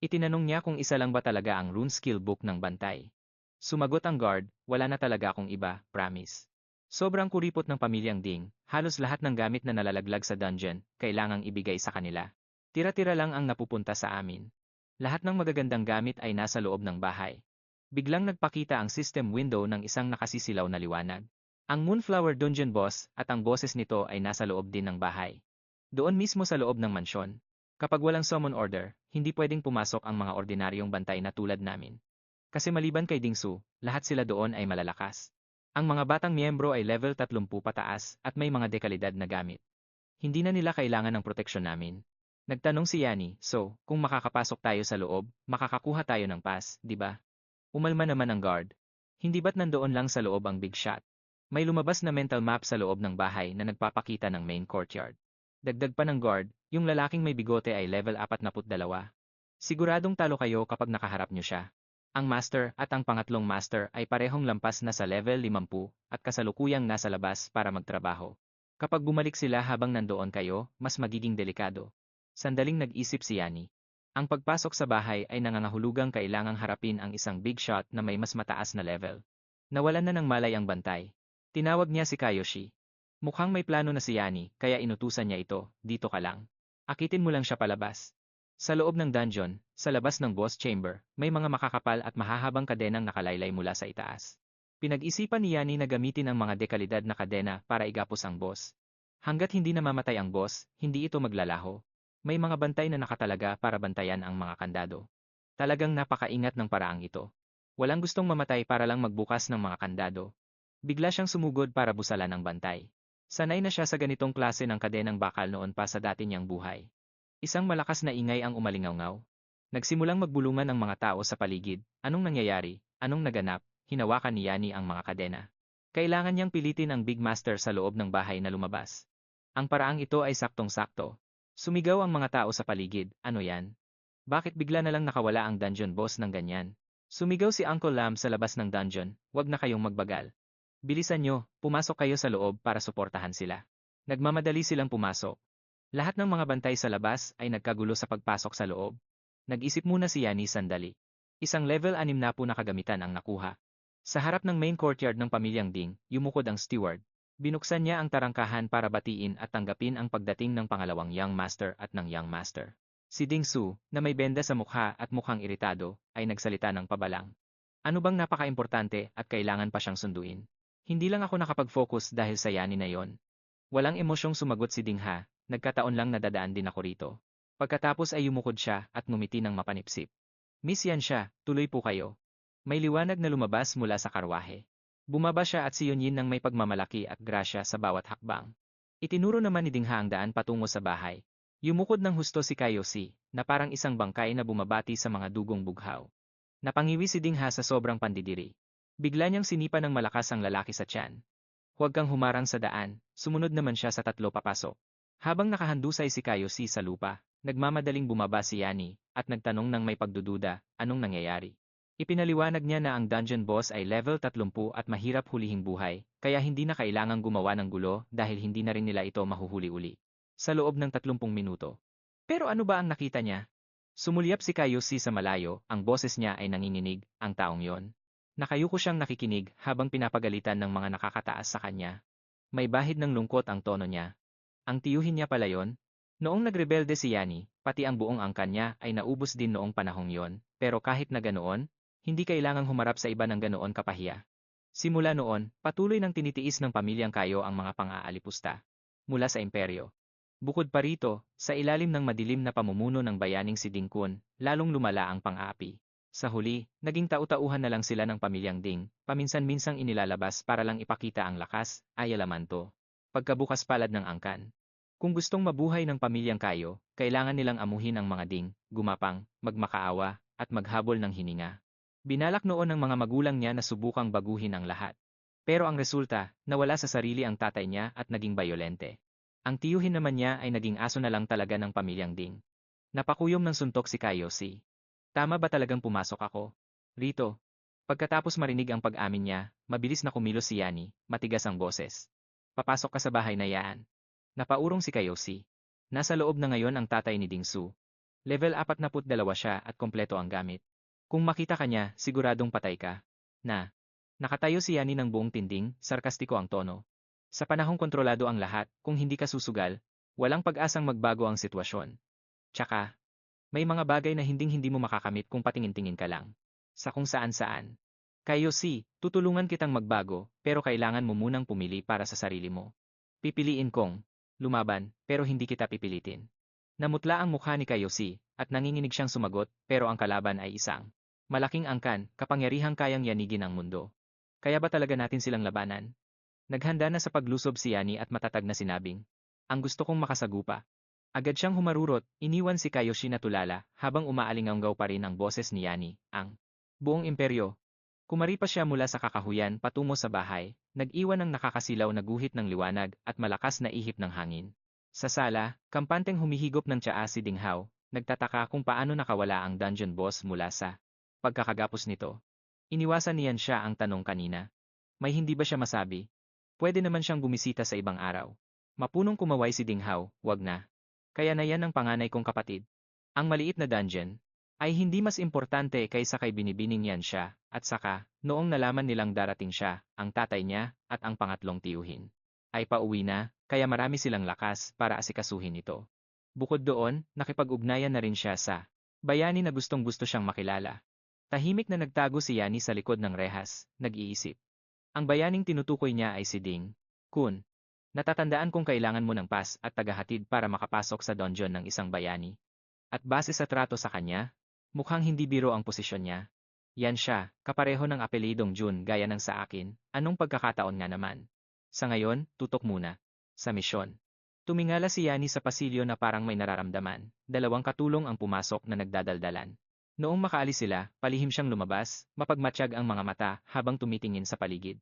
Itinanong niya kung isa lang ba talaga ang rune skill book ng bantay. Sumagot ang guard, wala na talaga akong iba, promise. Sobrang kuripot ng pamilyang Ding, halos lahat ng gamit na nalalaglag sa dungeon, kailangang ibigay sa kanila. Tira-tira lang ang napupunta sa amin. Lahat ng magagandang gamit ay nasa loob ng bahay. Biglang nagpakita ang system window ng isang nakasisilaw na liwanag. Ang Moonflower Dungeon Boss at ang boses nito ay nasa loob din ng bahay. Doon mismo sa loob ng mansyon. Kapag walang summon order, hindi pwedeng pumasok ang mga ordinaryong bantay na tulad namin. Kasi maliban kay Dingsu, lahat sila doon ay malalakas. Ang mga batang miyembro ay level 30 pataas at may mga dekalidad na gamit. Hindi na nila kailangan ng proteksyon namin. Nagtanong si Yani, so, kung makakapasok tayo sa loob, makakakuha tayo ng pass, di ba? Umalma naman ang guard. Hindi ba't nandoon lang sa loob ang big shot? May lumabas na mental map sa loob ng bahay na nagpapakita ng main courtyard. Dagdag pa ng guard, yung lalaking may bigote ay level 42. Siguradong talo kayo kapag nakaharap nyo siya. Ang master at ang pangatlong master ay parehong lampas na sa level 50 at kasalukuyang nasa labas para magtrabaho. Kapag bumalik sila habang nandoon kayo, mas magiging delikado. Sandaling nag-isip si Yani. Ang pagpasok sa bahay ay nangangahulugang kailangang harapin ang isang big shot na may mas mataas na level. Nawalan na ng malay ang bantay. Tinawag niya si Kayoshi. Mukhang may plano na si Yani, kaya inutusan niya ito, dito ka lang. Akitin mo lang siya palabas. Sa loob ng dungeon, sa labas ng boss chamber, may mga makakapal at mahahabang kadenang nakalaylay mula sa itaas. Pinag-isipan ni Yani na gamitin ang mga dekalidad na kadena para igapos ang boss. Hanggat hindi namamatay ang boss, hindi ito maglalaho. May mga bantay na nakatalaga para bantayan ang mga kandado. Talagang napakaingat ng paraang ito. Walang gustong mamatay para lang magbukas ng mga kandado. Bigla siyang sumugod para busalan ang bantay. Sanay na siya sa ganitong klase ng kadenang bakal noon pa sa dati niyang buhay. Isang malakas na ingay ang umalingaw-ngaw. Nagsimulang magbulungan ang mga tao sa paligid. Anong nangyayari? Anong naganap? Hinawakan ni Yani ang mga kadena. Kailangan niyang pilitin ang Big Master sa loob ng bahay na lumabas. Ang paraang ito ay saktong-sakto. Sumigaw ang mga tao sa paligid. Ano yan? Bakit bigla na lang nakawala ang dungeon boss ng ganyan? Sumigaw si Uncle Lam sa labas ng dungeon. Huwag na kayong magbagal. Bilisan nyo, pumasok kayo sa loob para suportahan sila. Nagmamadali silang pumasok. Lahat ng mga bantay sa labas ay nagkagulo sa pagpasok sa loob. Nag-isip muna si Yani sandali. Isang level 6 na po na kagamitan ang nakuha. Sa harap ng main courtyard ng pamilyang Ding, yumukod ang steward. Binuksan niya ang tarangkahan para batiin at tanggapin ang pagdating ng pangalawang Young Master at ng Young Master. Si Ding Su, na may benda sa mukha at mukhang iritado, ay nagsalita ng pabalang. Ano bang napaka-importante at kailangan pa siyang sunduin? Hindi lang ako nakapag-focus dahil sa Yani na yon. Walang emosyong sumagot si Ding Ha, nagkataon lang nadadaan din ako rito. Pagkatapos ay yumukod siya at ngumiti ng mapanipsip. Miss yan siya, tuloy po kayo. May liwanag na lumabas mula sa karwahe. Bumaba siya at si Yunyin ng may pagmamalaki at grasya sa bawat hakbang. Itinuro naman ni Dingha ang daan patungo sa bahay. Yumukod ng husto si Kayosi, na parang isang bangkay na bumabati sa mga dugong bughaw. Napangiwi si Dingha sa sobrang pandidiri. Bigla niyang sinipa ng malakas ang lalaki sa tiyan. Huwag kang humarang sa daan, sumunod naman siya sa tatlo papasok. Habang nakahandusay si Kayosi sa lupa, nagmamadaling bumaba si Yani, at nagtanong ng may pagdududa, anong nangyayari? Ipinaliwanag niya na ang dungeon boss ay level 30 at mahirap hulihing buhay, kaya hindi na kailangang gumawa ng gulo dahil hindi na rin nila ito mahuhuli uli. Sa loob ng 30 minuto. Pero ano ba ang nakita niya? Sumulyap si Kayosi sa malayo, ang boses niya ay nanginginig, ang taong yon. Nakayuko siyang nakikinig habang pinapagalitan ng mga nakakataas sa kanya. May bahid ng lungkot ang tono niya. Ang tiyuhin niya pala yon? Noong nagrebelde si Yani, pati ang buong angkan niya ay naubos din noong panahong yon, pero kahit na ganoon, hindi kailangang humarap sa iba ng ganoon kapahiya. Simula noon, patuloy nang tinitiis ng pamilyang Kayo ang mga pang-aalipusta. Mula sa imperyo. Bukod pa rito, sa ilalim ng madilim na pamumuno ng bayaning si Ding Kun, lalong lumala ang pang-aapi. Sa huli, naging tau-tauhan na lang sila ng pamilyang Ding, paminsan-minsang inilalabas para lang ipakita ang lakas, ay alaman to. Pagkabukas palad ng angkan. Kung gustong mabuhay ng pamilyang Kayo, kailangan nilang amuhin ang mga Ding, gumapang, magmakaawa, at maghabol ng hininga. Binalak noon ng mga magulang niya na subukang baguhin ang lahat. Pero ang resulta, nawala sa sarili ang tatay niya at naging bayolente. Ang tiyuhin naman niya ay naging aso na lang talaga ng pamilyang Ding. Napakuyom ng suntok si Kayosi. Tama ba talagang pumasok ako? Rito. Pagkatapos marinig ang pag-amin niya, mabilis na kumilos si Yani, matigas ang boses. Papasok ka sa bahay na yaan. Napaurong si Kayosi. Nasa loob na ngayon ang tatay ni Ding Su. Level 42 siya at kompleto ang gamit. Kung makita ka niya, siguradong patay ka. Nakatayo si Yani ng buong tinding, sarkastiko ang tono. Sa panahong kontrolado ang lahat, kung hindi ka susugal, walang pag-asang magbago ang sitwasyon. Tsaka, may mga bagay na hinding-hindi mo makakamit kung patingin-tingin ka lang. Sa kung saan-saan. Kayo tutulungan kitang magbago, pero kailangan mo munang pumili para sa sarili mo. Pipiliin kong lumaban, pero hindi kita pipilitin. Namutla ang mukha ni Kayosi, at nanginginig siyang sumagot, pero ang kalaban ay isang malaking angkan, kapangyarihang kayang yanigin ang mundo. Kaya ba talaga natin silang labanan? Naghanda na sa paglusob si Yani at matatag na sinabing, ang gusto kong makasagupa. Agad siyang humarurot, iniwan si Kayoshi na tulala, habang umaalinganggaw pa rin ang boses ni Yani, ang buong imperyo. Kumaripas siya mula sa kakahuyan patungo sa bahay, nag-iwan ng nakakasilaw na guhit ng liwanag at malakas na ihip ng hangin. Sa sala, kampanteng humihigop ng tsaa si Ding Hao, nagtataka kung paano nakawala ang dungeon boss mula sa pagkakagapos nito. Iniwasan niyan siya ang tanong kanina. May hindi ba siya masabi? Pwede naman siyang bumisita sa ibang araw. Mapunong kumaway si Ding Hao, wag na. Kaya na yan ang panganay kong kapatid. Ang maliit na dungeon ay hindi mas importante kaysa kay binibining yan siya, at saka, noong nalaman nilang darating siya, ang tatay niya, at ang pangatlong tiyuhin. ay pauwi na, kaya marami silang lakas para asikasuhin ito. Bukod doon, nakipag-ugnayan na rin siya sa bayani na gustong-gusto siyang makilala. Tahimik na nagtago si Yani sa likod ng rehas, nag-iisip. Ang bayaning tinutukoy niya ay si Ding Kun. Natatandaan kung kailangan mo ng pass at tagahatid para makapasok sa dungeon ng isang bayani. At base sa trato sa kanya, mukhang hindi biro ang posisyon niya. Yan siya, kapareho ng apelidong Jun gaya ng sa akin, anong pagkakataon nga naman. Sa ngayon, tutok muna. Sa misyon. Tumingala si Yani sa pasilyo na parang may nararamdaman. Dalawang katulong ang pumasok na nagdadaldalan. Noong makaalis sila, palihim siyang lumabas, mapagmatsyag ang mga mata habang tumitingin sa paligid.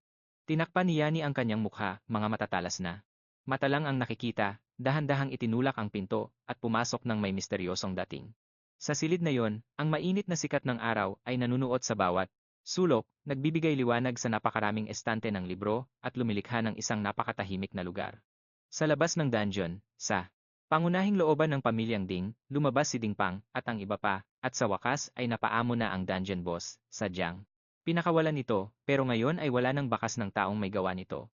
Tinakpan ni Yani ang kanyang mukha, mga matatalas na. Mata lang ang nakikita, dahan-dahang itinulak ang pinto, at pumasok ng may misteryosong dating. Sa silid na yon, ang mainit na sikat ng araw ay nanunuot sa bawat sulok, nagbibigay liwanag sa napakaraming estante ng libro, at lumilikha ng isang napakatahimik na lugar. Sa labas ng dungeon, sa pangunahing looban ng pamilyang Ding, lumabas si Ding Pang, at ang iba pa, at sa wakas ay napaamo na ang dungeon boss, sadyang. Pinakawalan ito, pero ngayon ay wala ng bakas ng taong may gawa nito.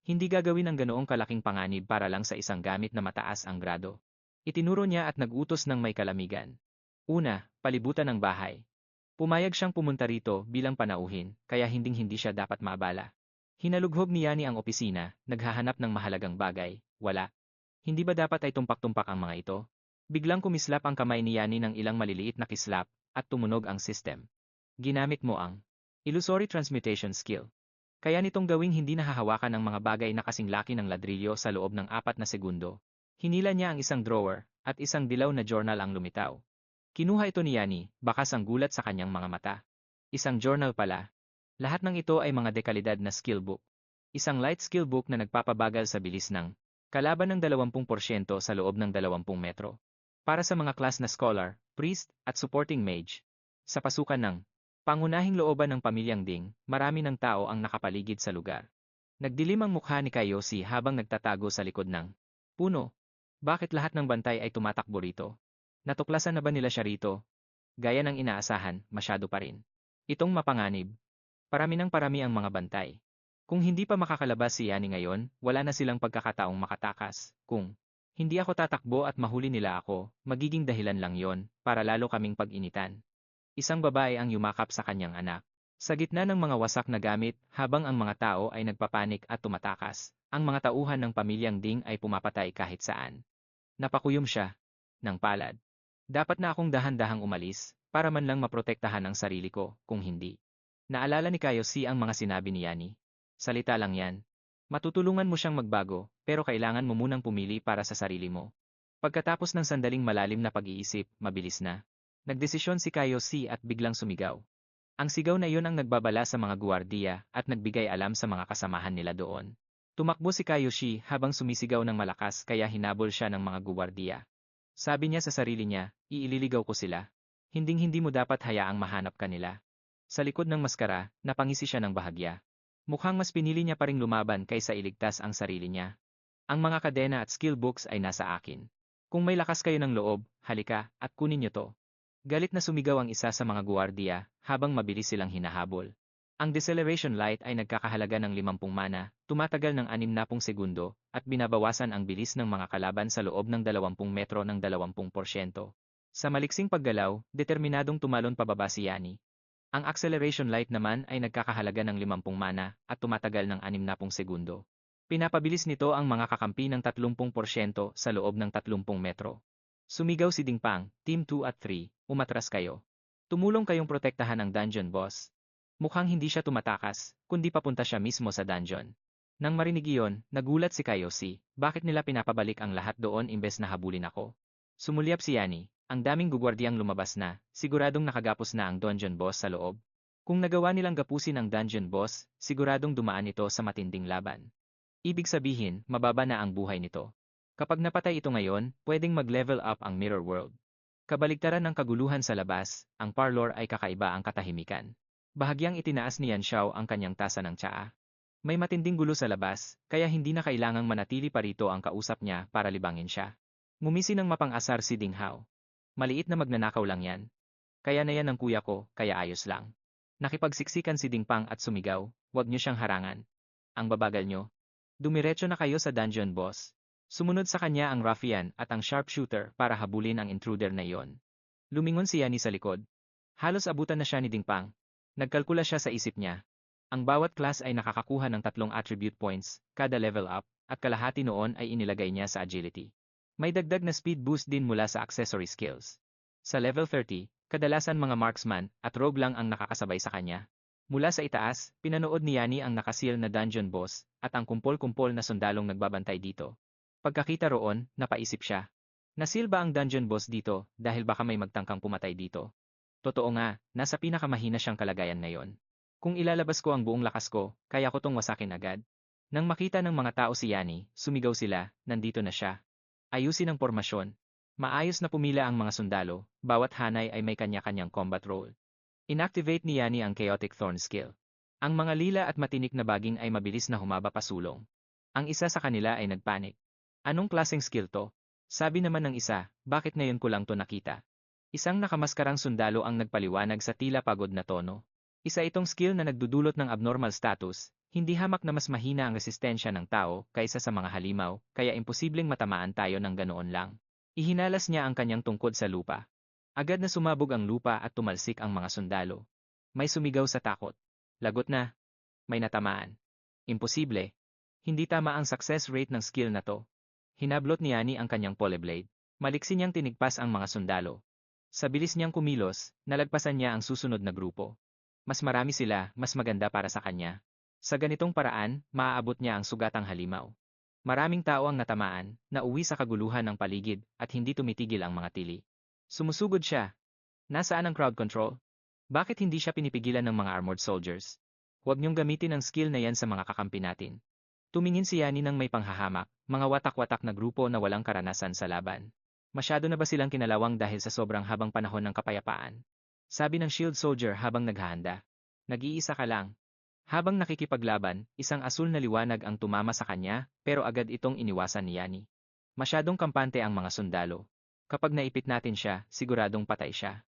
Hindi gagawin ang ganoong kalaking panganib para lang sa isang gamit na mataas ang grado. Itinuro niya at nag-utos ng may kalamigan. Una, palibutan ng bahay. Pumayag siyang pumunta rito bilang panauhin, kaya hinding-hindi siya dapat maabala. Hinalughog ni Yani ang opisina, naghahanap ng mahalagang bagay, wala. Hindi ba dapat ay tumpak-tumpak ang mga ito? Biglang kumislap ang kamay ni Yani ng ilang maliliit na kislap, at tumunog ang system. Ginamit mo ang illusory transmutation skill. Kaya nitong gawing hindi nahahawakan ng mga bagay na kasing laki ng ladrilyo sa loob ng 4 na segundo. Hinila niya ang isang drawer, at isang dilaw na journal ang lumitaw. Kinuha ito ni Yani, bakas ang gulat sa kanyang mga mata. Isang journal pala. Lahat ng ito ay mga dekalidad na skill book. Isang light skill book na nagpapabagal sa bilis ng kalaban ng 20% sa loob ng 20 metro. Para sa mga class na scholar, priest, at supporting mage. Sa pasukan ng pangunahing looban ng pamilyang Ding, marami ng tao ang nakapaligid sa lugar. Nagdilim ang mukha ni Kayosi habang nagtatago sa likod ng puno. Bakit lahat ng bantay ay tumatakbo rito? Natuklasan na ba nila siya rito? Gaya ng inaasahan, masyado pa rin. Itong mapanganib. Parami ng parami ang mga bantay. Kung hindi pa makakalabas si Yani ngayon, wala na silang pagkakataong makatakas. Kung hindi ako tatakbo at mahuli nila ako, magiging dahilan lang yon para lalo kaming pag-initan. Isang babae ang yumakap sa kanyang anak. Sa gitna ng mga wasak na gamit, habang ang mga tao ay nagpapanik at tumatakas, ang mga tauhan ng pamilyang Ding ay pumapatay kahit saan. Napakuyom siya. Ng palad. Dapat na akong dahan-dahang umalis, para man lang maprotektahan ang sarili ko, kung hindi. Naalala ni Kayosi ang mga sinabi ni Yani. Salita lang yan. Matutulungan mo siyang magbago, pero kailangan mo munang pumili para sa sarili mo. Pagkatapos ng sandaling malalim na pag-iisip, mabilis na. Nagdesisyon si Kayosi at biglang sumigaw. Ang sigaw na iyon ang nagbabala sa mga guwardiya at nagbigay alam sa mga kasamahan nila doon. Tumakbo si Kayoshi habang sumisigaw ng malakas kaya hinabol siya ng mga guwardiya. Sabi niya sa sarili niya, iililigaw ko sila. Hinding-hindi mo dapat hayaang mahanap kanila. Sa likod ng maskara, napangisi siya ng bahagya. Mukhang mas pinili niya pa ring lumaban kaysa iligtas ang sarili niya. Ang mga kadena at skill books ay nasa akin. Kung may lakas kayo ng loob, halika, at kunin niyo to. Galit na sumigaw ang isa sa mga guwardiya, habang mabilis silang hinahabol. Ang deceleration light ay nagkakahalaga ng 50 mana, tumatagal ng 60 segundo, at binabawasan ang bilis ng mga kalaban sa loob ng 20 metro ng 20%. Sa maliksing paggalaw, determinadong tumalon pababa si Yani. Ang acceleration light naman ay nagkakahalaga ng 50 mana, at tumatagal ng 60 segundo. Pinapabilis nito ang mga kakampi ng 30% sa loob ng 30 metro. Sumigaw si Dingpang, Team 2 at 3, umatras kayo. Tumulong kayong protektahan ang dungeon boss. Mukhang hindi siya tumatakas, kundi papunta siya mismo sa dungeon. Nang marinig iyon, nagulat si Kayosi, bakit nila pinapabalik ang lahat doon imbes na habulin ako? Sumulyap si Yani, ang daming gugwardiyang lumabas na, siguradong nakagapos na ang dungeon boss sa loob. Kung nagawa nilang gapusin ang dungeon boss, siguradong dumaan ito sa matinding laban. Ibig sabihin, mababa na ang buhay nito. Kapag napatay ito ngayon, pwedeng mag-level up ang mirror world. Kabaligtaran ng kaguluhan sa labas, ang parlor ay kakaiba ang katahimikan. Bahagyang itinaas ni Yan Xiao ang kanyang tasa ng tsaa. May matinding gulo sa labas, kaya hindi na kailangang manatili pa rito ang kausap niya para libangin siya. Ngumisi ng mapang-asar si Ding Hao. Maliit na magnanakaw lang yan. Kaya na yan ng kuya ko, kaya ayos lang. Nakipagsiksikan si Ding Pang at sumigaw, wag niyo siyang harangan. Ang babagal niyo. Dumiretso na kayo sa dungeon boss. Sumunod sa kanya ang ruffian at ang sharpshooter para habulin ang intruder na iyon. Lumingon si Yani sa likod. Halos abutan na siya ni Dingpang. Nagkalkula siya sa isip niya. Ang bawat class ay nakakakuha ng 3 attribute points, kada level up, at kalahati noon ay inilagay niya sa agility. May dagdag na speed boost din mula sa accessory skills. Sa level 30, kadalasan mga marksman at rogue lang ang nakakasabay sa kanya. Mula sa itaas, pinanood ni Yani ang nakasil na dungeon boss at ang kumpol-kumpol na sundalong nagbabantay dito. Pagkakita roon, napaisip siya. Nasil ba ang dungeon boss dito dahil baka may magtangkang pumatay dito? Totoo nga, nasa pinakamahina siyang kalagayan ngayon. Kung ilalabas ko ang buong lakas ko, kaya ko tong wasakin agad. Nang makita ng mga tao si Yani, sumigaw sila, nandito na siya. Ayusin ang pormasyon. Maayos na pumila ang mga sundalo, bawat hanay ay may kanya-kanyang combat role. Inactivate ni Yani ang Chaotic Thorn skill. Ang mga lila at matinik na baging ay mabilis na humaba pasulong. Ang isa sa kanila ay nagpanik. Anong klaseng skill to? Sabi naman ng isa, bakit ngayon ko lang to nakita? Isang nakamaskarang sundalo ang nagpaliwanag sa tila pagod na tono. Isa itong skill na nagdudulot ng abnormal status, hindi hamak na mas mahina ang resistensya ng tao kaysa sa mga halimaw, kaya imposibleng matamaan tayo ng ganoon lang. Ihinalas niya ang kanyang tungkod sa lupa. Agad na sumabog ang lupa at tumalsik ang mga sundalo. May sumigaw sa takot. Lagot na. May natamaan. Imposible. Hindi tama ang success rate ng skill na to. Hinablot ni Yani ang kanyang poleblade. Maliksi niyang tinigpas ang mga sundalo. Sa bilis niyang kumilos, nalagpasan niya ang susunod na grupo. Mas marami sila, mas maganda para sa kanya. Sa ganitong paraan, maaabot niya ang sugatang halimaw. Maraming tao ang natamaan, nauwi sa kaguluhan ng paligid, at hindi tumitigil ang mga tili. Sumusugod siya. Nasaan ang crowd control? Bakit hindi siya pinipigilan ng mga armored soldiers? Huwag niyong gamitin ang skill na yan sa mga kakampi natin. Tumingin si Yani ng may panghahamak, mga watak-watak na grupo na walang karanasan sa laban. Masyado na ba silang kinalawang dahil sa sobrang habang panahon ng kapayapaan? Sabi ng shield soldier habang naghahanda. Nag-iisa ka lang. Habang nakikipaglaban, isang asul na liwanag ang tumama sa kanya, pero agad itong iniwasan ni Yani. Masyadong kampante ang mga sundalo. Kapag naipit natin siya, siguradong patay siya.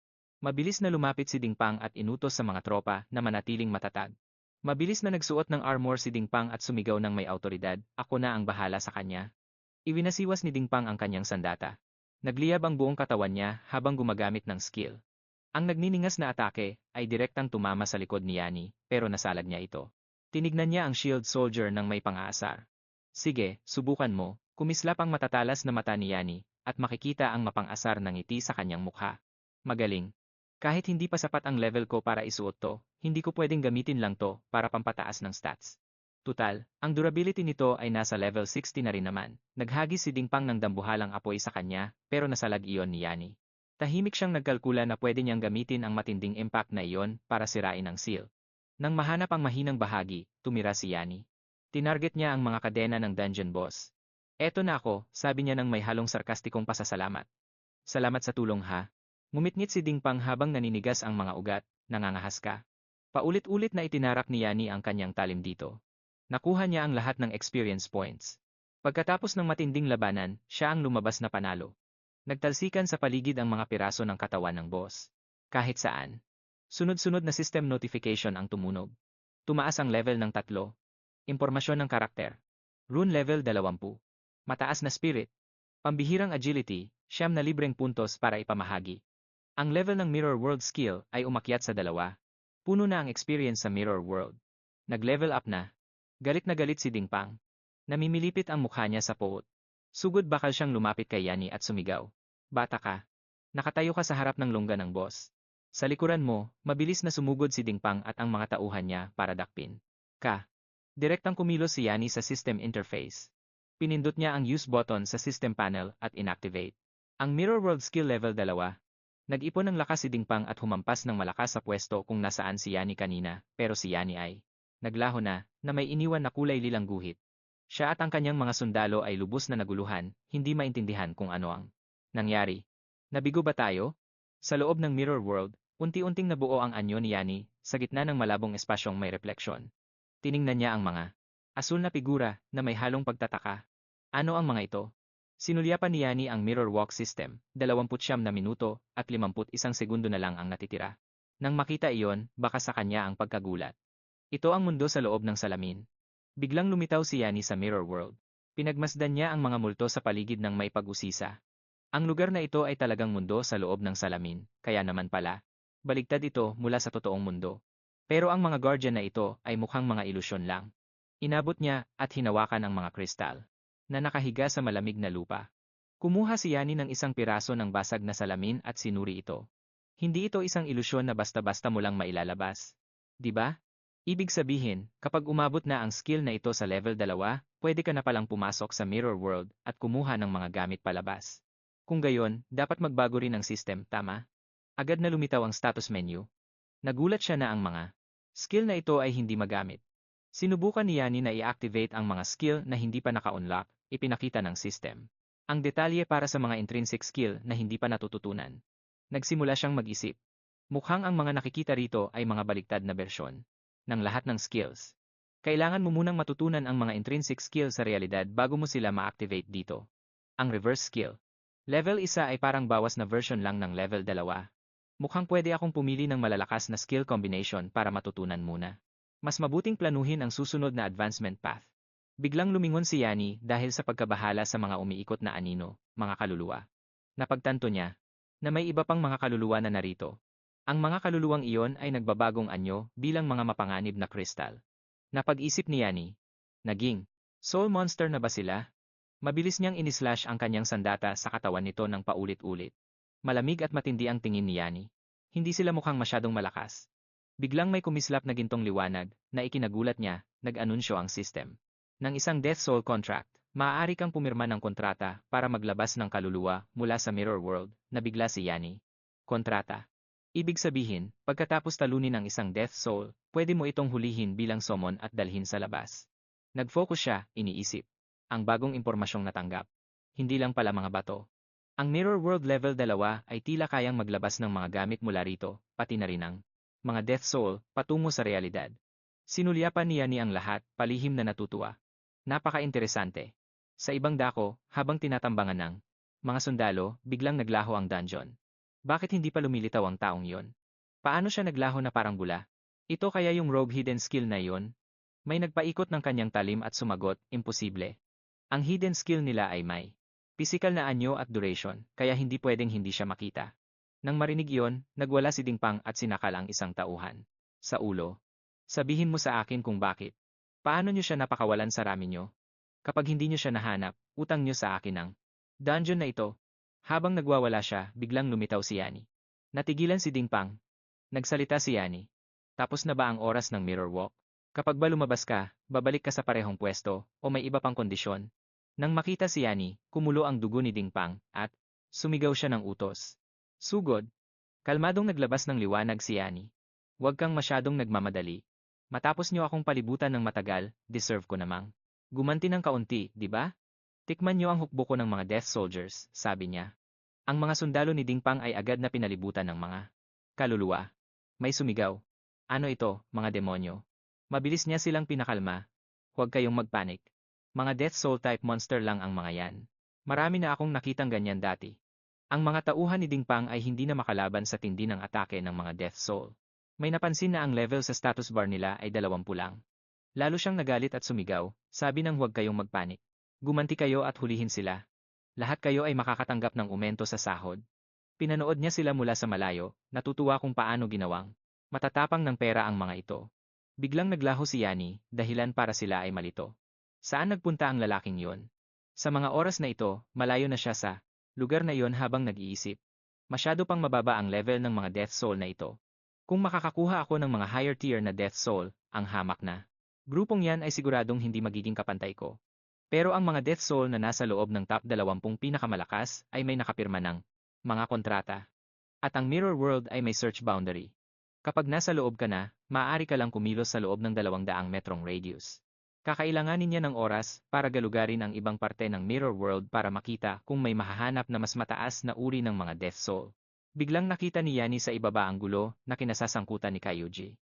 Mabilis na lumapit si Dingpang at inutos sa mga tropa na manatiling matatag. Mabilis na nagsuot ng armor si Dingpang at sumigaw ng may autoridad, ako na ang bahala sa kanya. Iwinasiwas ni Dingpang ang kanyang sandata. Nagliyab ang buong katawan niya habang gumagamit ng skill. Ang nagniningas na atake ay direktang tumama sa likod ni Yani, pero nasalag niya ito. Tinignan niya ang shield soldier ng may pang-aasar. Sige, subukan mo, kumislap ang matatalas na mata ni Yani, at makikita ang mapang-asar na ngiti sa kanyang mukha. Magaling. Kahit hindi pa sapat ang level ko para isuot to, hindi ko pwedeng gamitin lang to para pampataas ng stats. Tutal, ang durability nito ay nasa level 60 na rin naman. Naghagis si Dingpang ng dambuhalang apoy sa kanya, pero nasalag iyon ni Yani. Tahimik siyang nagkalkula na pwede niyang gamitin ang matinding impact na iyon para sirain ang seal. Nang mahanap ang mahinang bahagi, tumira si Yani. Tinarget niya ang mga kadena ng dungeon boss. Eto na ako, sabi niya ng may halong sarkastikong pasasalamat. Salamat sa tulong ha. Ngumitngit si Dingpang habang naninigas ang mga ugat, nangangahas ka. Paulit-ulit na itinarak ni Yani ang kanyang talim dito. Nakuha niya ang lahat ng experience points. Pagkatapos ng matinding labanan, siya ang lumabas na panalo. Nagtalsikan sa paligid ang mga piraso ng katawan ng boss. Kahit saan. Sunod-sunod na system notification ang tumunog. Tumaas ang level ng 3. Impormasyon ng karakter. Rune level 20. Mataas na spirit. Pambihirang agility, 9 na libreng puntos para ipamahagi. Ang level ng Mirror World skill ay umakyat sa 2. Puno na ang experience sa Mirror World. Nag-level up na. Galit na galit si Dingpang. Namimilipit ang mukha niya sa poot. Sugod bakal siyang lumapit kay Yani at sumigaw. Bata ka. Nakatayo ka sa harap ng lungga ng boss. Sa likuran mo, mabilis na sumugod si Dingpang at ang mga tauhan niya para dakpin. Direktang kumilos si Yani sa system interface. Pinindot niya ang use button sa system panel at inactivate. Ang Mirror World skill level 2. Nag-ipon ng lakas si Dingpang at humampas ng malakas sa pwesto kung nasaan si Yani kanina, pero si Yani ay naglaho na may iniwan na kulay lilang guhit. Siya at ang kanyang mga sundalo ay lubos na naguluhan, hindi maintindihan kung ano ang nangyari. Nabigo ba tayo? Sa loob ng Mirror World, unti-unting nabuo ang anyo ni Yani, sa gitna ng malabong espasyong may refleksyon. Tiningnan niya ang mga asul na figura na may halong pagtataka. Ano ang mga ito? Sinulyapan ni Yani ang Mirror Walk System, 29 na minuto at 51 segundo na lang ang natitira. Nang makita iyon, baka sa kanya ang pagkagulat. Ito ang mundo sa loob ng salamin. Biglang lumitaw si Yani sa mirror world. Pinagmasdan niya ang mga multo sa paligid ng may pag-usisa. Ang lugar na ito ay talagang mundo sa loob ng salamin, kaya naman pala, baligtad ito mula sa totoong mundo. Pero ang mga guardian na ito ay mukhang mga ilusyon lang. Inabot niya at hinawakan ang mga kristal na nakahiga sa malamig na lupa. Kumuha si Yani ng isang piraso ng basag na salamin at sinuri ito. Hindi ito isang ilusyon na basta-basta mo lang mailalabas. 'Di ba? Ibig sabihin, kapag umabot na ang skill na ito sa level 2, pwede ka na palang pumasok sa mirror world at kumuha ng mga gamit palabas. Kung gayon, dapat magbago rin ang system, tama? Agad na lumitaw ang status menu. Nagulat siya na ang mga skill na ito ay hindi magamit. Sinubukan ni Yani na i-activate ang mga skill na hindi pa naka-unlock, ipinakita ng system. Ang detalye para sa mga intrinsic skill na hindi pa natututunan. Nagsimula siyang mag-isip. Mukhang ang mga nakikita rito ay mga baliktad na bersyon ng lahat ng skills. Kailangan mo munang matutunan ang mga intrinsic skill sa realidad bago mo sila ma-activate dito. Ang reverse skill. Level 1 ay parang bawas na version lang ng level 2. Mukhang pwede akong pumili ng malalakas na skill combination para matutunan muna. Mas mabuting planuhin ang susunod na advancement path. Biglang lumingon si Yani dahil sa pagkabahala sa mga umiikot na anino, mga kaluluwa. Napagtanto niya na may iba pang mga kaluluwa na narito. Ang mga kaluluwang iyon ay nagbabagong anyo bilang mga mapanganib na kristal. Napag-isip ni Yani, naging soul monster na ba sila? Mabilis niyang inislash ang kanyang sandata sa katawan nito ng paulit-ulit. Malamig at matindi ang tingin ni Yani. Hindi sila mukhang masyadong malakas. Biglang may kumislap na gintong liwanag na ikinagulat niya, nag-anunsyo ang system. Ng isang Death Soul contract, maaari kang pumirma ng kontrata para maglabas ng kaluluwa mula sa mirror world, nabigla si Yani. Kontrata. Ibig sabihin, pagkatapos talunin ng isang Death Soul, pwede mo itong hulihin bilang summon at dalhin sa labas. Nag-focus siya, iniisip. Ang bagong impormasyong natanggap. Hindi lang pala mga bato. Ang mirror world level 2 ay tila kayang maglabas ng mga gamit mula rito, pati na rin ang mga Death Soul, patungo sa realidad. Sinulyapan niya ni ang lahat, palihim na natutuwa. Napaka-interesante. Sa ibang dako, habang tinatambangan ng mga sundalo, biglang naglaho ang dungeon. Bakit hindi pa lumilitaw ang taong yon? Paano siya naglaho na parang bula? Ito kaya yung rogue hidden skill na yon? May nagpaikot ng kanyang talim at sumagot, imposible. Ang hidden skill nila ay may physical na anyo at duration, kaya hindi pwedeng hindi siya makita. Nang marinig iyon, nagwala si Dingpang at sinakal ang isang tauhan. Sa ulo. Sabihin mo sa akin kung bakit. Paano niyo siya napakawalan sa rami niyo? Kapag hindi niyo siya nahanap, utang niyo sa akin ang dungeon na ito. Habang nagwawala siya, biglang lumitaw si Yani. Natigilan si Dingpang. Nagsalita si Yani. Tapos na ba ang oras ng mirror walk? Kapag ba lumabas ka, babalik ka sa parehong pwesto, o may iba pang kondisyon? Nang makita si Yani, kumulo ang dugo ni Dingpang, at sumigaw siya ng utos. Sugod. Kalmadong naglabas ng liwanag si Yani. Huwag kang masyadong nagmamadali. Matapos niyo akong palibutan ng matagal, deserve ko namang gumanti ng kaunti, di ba? Tikman niyo ang hukbo ko ng mga Death Soldiers, sabi niya. Ang mga sundalo ni Dingpang ay agad na pinalibutan ng mga kaluluwa. May sumigaw. Ano ito, mga demonyo? Mabilis niya silang pinakalma. Huwag kayong magpanik. Mga Death Soul type monster lang ang mga yan. Marami na akong nakitang ganyan dati. Ang mga tauhan ni Dingpang ay hindi na makalaban sa tindi ng atake ng mga Death Soul. May napansin na ang level sa status bar nila ay 20 lang. Lalo siyang nagalit at sumigaw, sabi ng huwag kayong magpanik. Gumanti kayo at hulihin sila. Lahat kayo ay makakatanggap ng umento sa sahod. Pinanood niya sila mula sa malayo, natutuwa kung paano ginawang matatapang ng pera ang mga ito. Biglang naglaho si Yani, dahilan para sila ay malito. Saan nagpunta ang lalaking yon? Sa mga oras na ito, malayo na siya sa lugar na iyon habang nag-iisip. Masyado pang mababa ang level ng mga Death Soul na ito. Kung makakakuha ako ng mga higher tier na Death Soul, ang hamak na grupong yan ay siguradong hindi magiging kapantay ko. Pero ang mga Death Soul na nasa loob ng top 20 pinakamalakas ay may nakapirma ng mga kontrata. At ang Mirror World ay may search boundary. Kapag nasa loob ka na, maaari ka lang kumilos sa loob ng 200 metrong radius. Kakailanganin niya ng oras para galugarin ang ibang parte ng Mirror World para makita kung may mahahanap na mas mataas na uri ng mga Death Soul. Biglang nakita ni Yani sa ibaba ang gulo na kinasasangkutan ni Kyuji.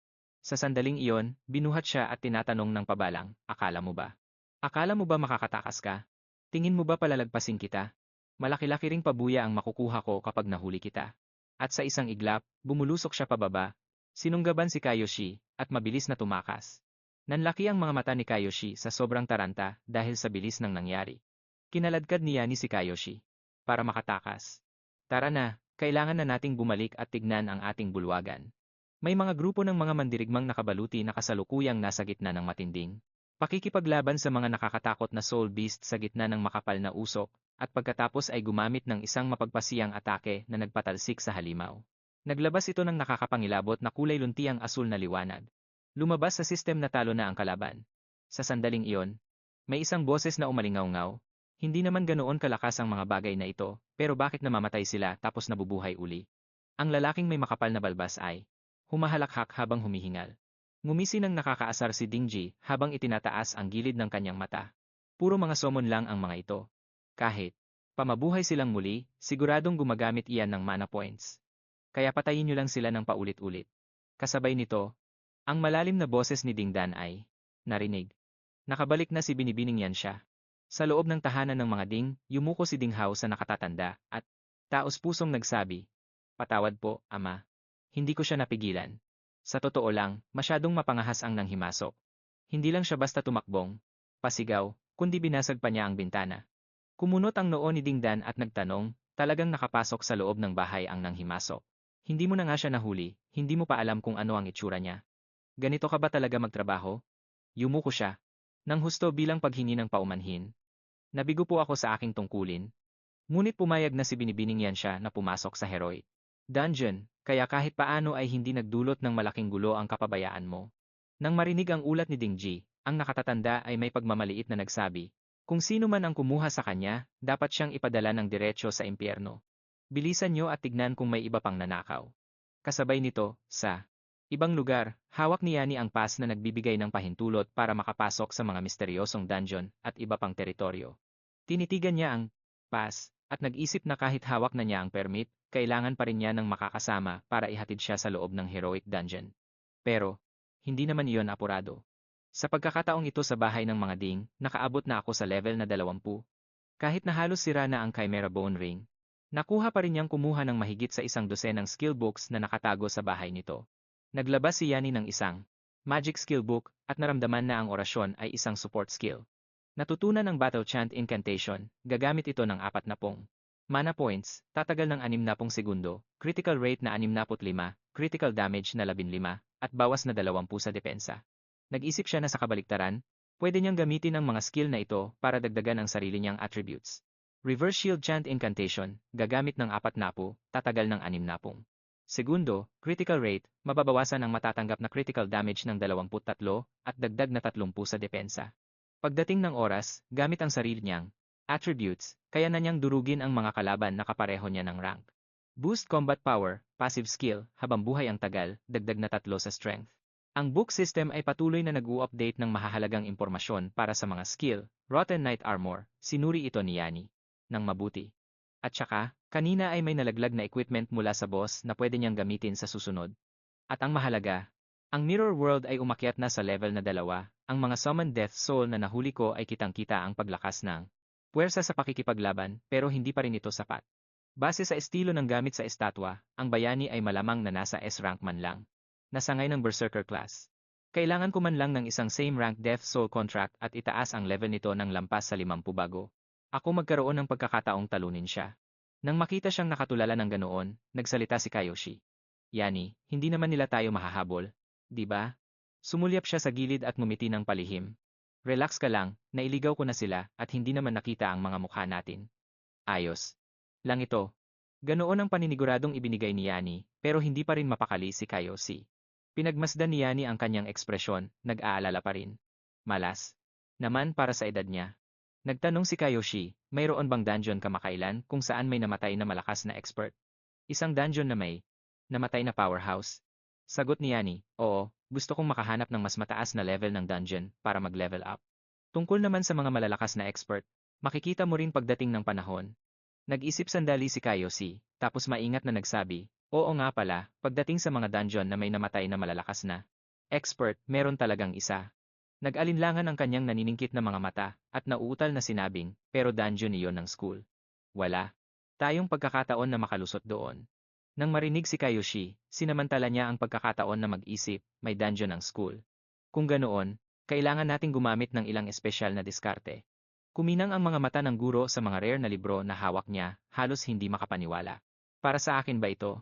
Sa sandaling iyon, binuhat siya at tinatanong ng pabalang, akala mo ba? Akala mo ba makakatakas ka? Tingin mo ba palalagpasin kita? Malaki-laki ring pabuya ang makukuha ko kapag nahuli kita. At sa isang iglap, bumulusok siya pababa. Sinunggaban si Kyoshi, at mabilis na tumakas. Nanlaki ang mga mata ni Kayoshi sa sobrang taranta dahil sa bilis ng nangyari. Kinaladkad ni Yani si Kayoshi. Para makatakas. Tara na, kailangan na nating bumalik at tignan ang ating bulwagan. May mga grupo ng mga mandirigmang nakabaluti na kasalukuyang nasa gitna ng matinding pakikipaglaban sa mga nakakatakot na soul beast sa gitna ng makapal na usok, at pagkatapos ay gumamit ng isang mapagpasiyang atake na nagpatalsik sa halimaw. Naglabas ito ng nakakapangilabot na kulay luntiang asul na liwanag. Lumabas sa sistem na talo na ang kalaban. Sa sandaling iyon, may isang boses na umalingaw-ngaw. Hindi naman ganoon kalakas ang mga bagay na ito, pero bakit namamatay sila tapos nabubuhay uli? Ang lalaking may makapal na balbas ay humahalakhak habang humihingal. Ngumisi ng nakakaasar si Dingji habang itinataas ang gilid ng kanyang mata. Puro mga summon lang ang mga ito. Kahit pamabuhay silang muli, siguradong gumagamit iyan ng mana points. Kaya patayin niyo lang sila ng paulit-ulit. Kasabay nito, ang malalim na boses ni Dingdan ay narinig. Nakabalik na si Binibining yan siya. Sa loob ng tahanan ng mga Ding, yumuko si Dinghao sa nakatatanda at taos-pusong nagsabi, "Patawad po, ama. Hindi ko siya napigilan. Sa totoo lang, masyadong mapangahas ang nanghimasok. Hindi lang siya basta tumakbong, pasigaw, kundi binasag pa niya ang bintana." Kumunot ang noo ni Dingdan at nagtanong, talagang nakapasok sa loob ng bahay ang nanghimasok. Hindi mo na nga siya nahuli, hindi mo pa alam kung ano ang itsura niya. Ganito ka ba talaga magtrabaho? Yumuko siya. Nang husto bilang paghingi ng paumanhin. Nabigo po ako sa aking tungkulin. Ngunit pumayag na si Binibining yan siya na pumasok sa heroic dungeon, kaya kahit paano ay hindi nagdulot ng malaking gulo ang kapabayaan mo. Nang marinig ang ulat ni Dingji, ang nakatatanda ay may pagmamaliit na nagsabi, kung sino man ang kumuha sa kanya, dapat siyang ipadala ng diretsyo sa impyerno. Bilisan niyo at tignan kung may iba pang nanakaw. Kasabay nito, sa ibang lugar, hawak ni Yani ang pass na nagbibigay ng pahintulot para makapasok sa mga misteryosong dungeon at iba pang teritoryo. Tinitigan niya ang pass at nag-isip na kahit hawak na niya ang permit, kailangan pa rin niya ng makakasama para ihatid siya sa loob ng heroic dungeon. Pero, hindi naman iyon apurado. Sa pagkakataong ito sa bahay ng mga Ding, nakaabot na ako sa level na 20. Kahit na halos sira na ang Chimera Bone Ring, nakuha pa rin niyang kumuha ng mahigit sa 100 skill books na nakatago sa bahay nito. Naglabas si Yani ng isang magic skill book at naramdaman na ang orasyon ay isang support skill. Natutunan ang Battle Chant Incantation, gagamit ito ng 40 mana points, tatagal ng 60 segundo, critical rate na 65, critical damage na 15, at bawas na 20 sa depensa. Nag-isip siya na sa kabaliktaran, pwede niyang gamitin ang mga skill na ito para dagdagan ang sarili niyang attributes. Reverse Shield Chant Incantation, gagamit ng 40, tatagal ng 60 segundo, critical rate, mababawasan ang matatanggap na critical damage ng 23 at dagdag na 30 sa depensa. Pagdating ng oras, gamit ang sarili niyang attributes, kaya na niyang durugin ang mga kalaban na kapareho niya ng rank. Boost Combat Power, Passive Skill, habang buhay ang tagal, dagdag na 3 sa Strength. Ang book system ay patuloy na nag-u-update ng mahahalagang impormasyon para sa mga skill. Rotten Knight Armor, sinuri ito ni Yani nang mabuti. At saka, kanina ay may nalaglag na equipment mula sa boss na pwede niyang gamitin sa susunod. At ang mahalaga, ang Mirror World ay umakyat na sa level na 2, ang mga Summon Death Soul na nahuli ko ay kitang-kita ang paglakas ng puwersa sa pakikipaglaban, pero hindi pa rin ito sapat. Base sa estilo ng gamit sa estatwa, ang bayani ay malamang na nasa S-rank man lang. Nasangay ng Berserker class. Kailangan ko man lang ng isang same rank Death Soul contract at itaas ang level nito ng lampas sa 50 bago ako magkaroon ng pagkakataong talunin siya. Nang makita siyang nakatulala ng ganoon, nagsalita si Kayoshi. Yani, hindi naman nila tayo mahahabol, di ba? Sumulyap siya sa gilid at ngumiti ng palihim. Relax ka lang, nailigaw ko na sila at hindi naman nakita ang mga mukha natin. Ayos lang ito. Ganoon ang paniniguradong ibinigay ni Yani, pero hindi pa rin mapakali si Kayoshi. Pinagmasdan ni Yani ang kanyang ekspresyon, nag-aalala pa rin. Malas naman para sa edad niya. Nagtanong si Kayoshi, mayroon bang dungeon kamakailan kung saan may namatay na malakas na expert? Isang dungeon na may namatay na powerhouse? Sagot ni Yani, oo, gusto kong makahanap ng mas mataas na level ng dungeon para mag-level up. Tungkol naman sa mga malalakas na expert, makikita mo rin pagdating ng panahon. Nag-isip sandali si Kayoshi, tapos maingat na nagsabi, oo nga pala, pagdating sa mga dungeon na may namatay na malalakas na expert, meron talagang isa. Nag-alinlangan ang kanyang naniningkit na mga mata, at nauutal na sinabing, pero dungeon iyon ng school. Wala tayong pagkakataon na makalusot doon. Nang marinig si Kayoshi, sinamantala niya ang pagkakataon na mag-isip, may dungeon ang school. Kung ganoon, Kailangan nating gumamit ng ilang espesyal na diskarte. Kuminang ang mga mata ng guro sa mga rare na libro na hawak niya, halos hindi makapaniwala. Para sa akin ba ito?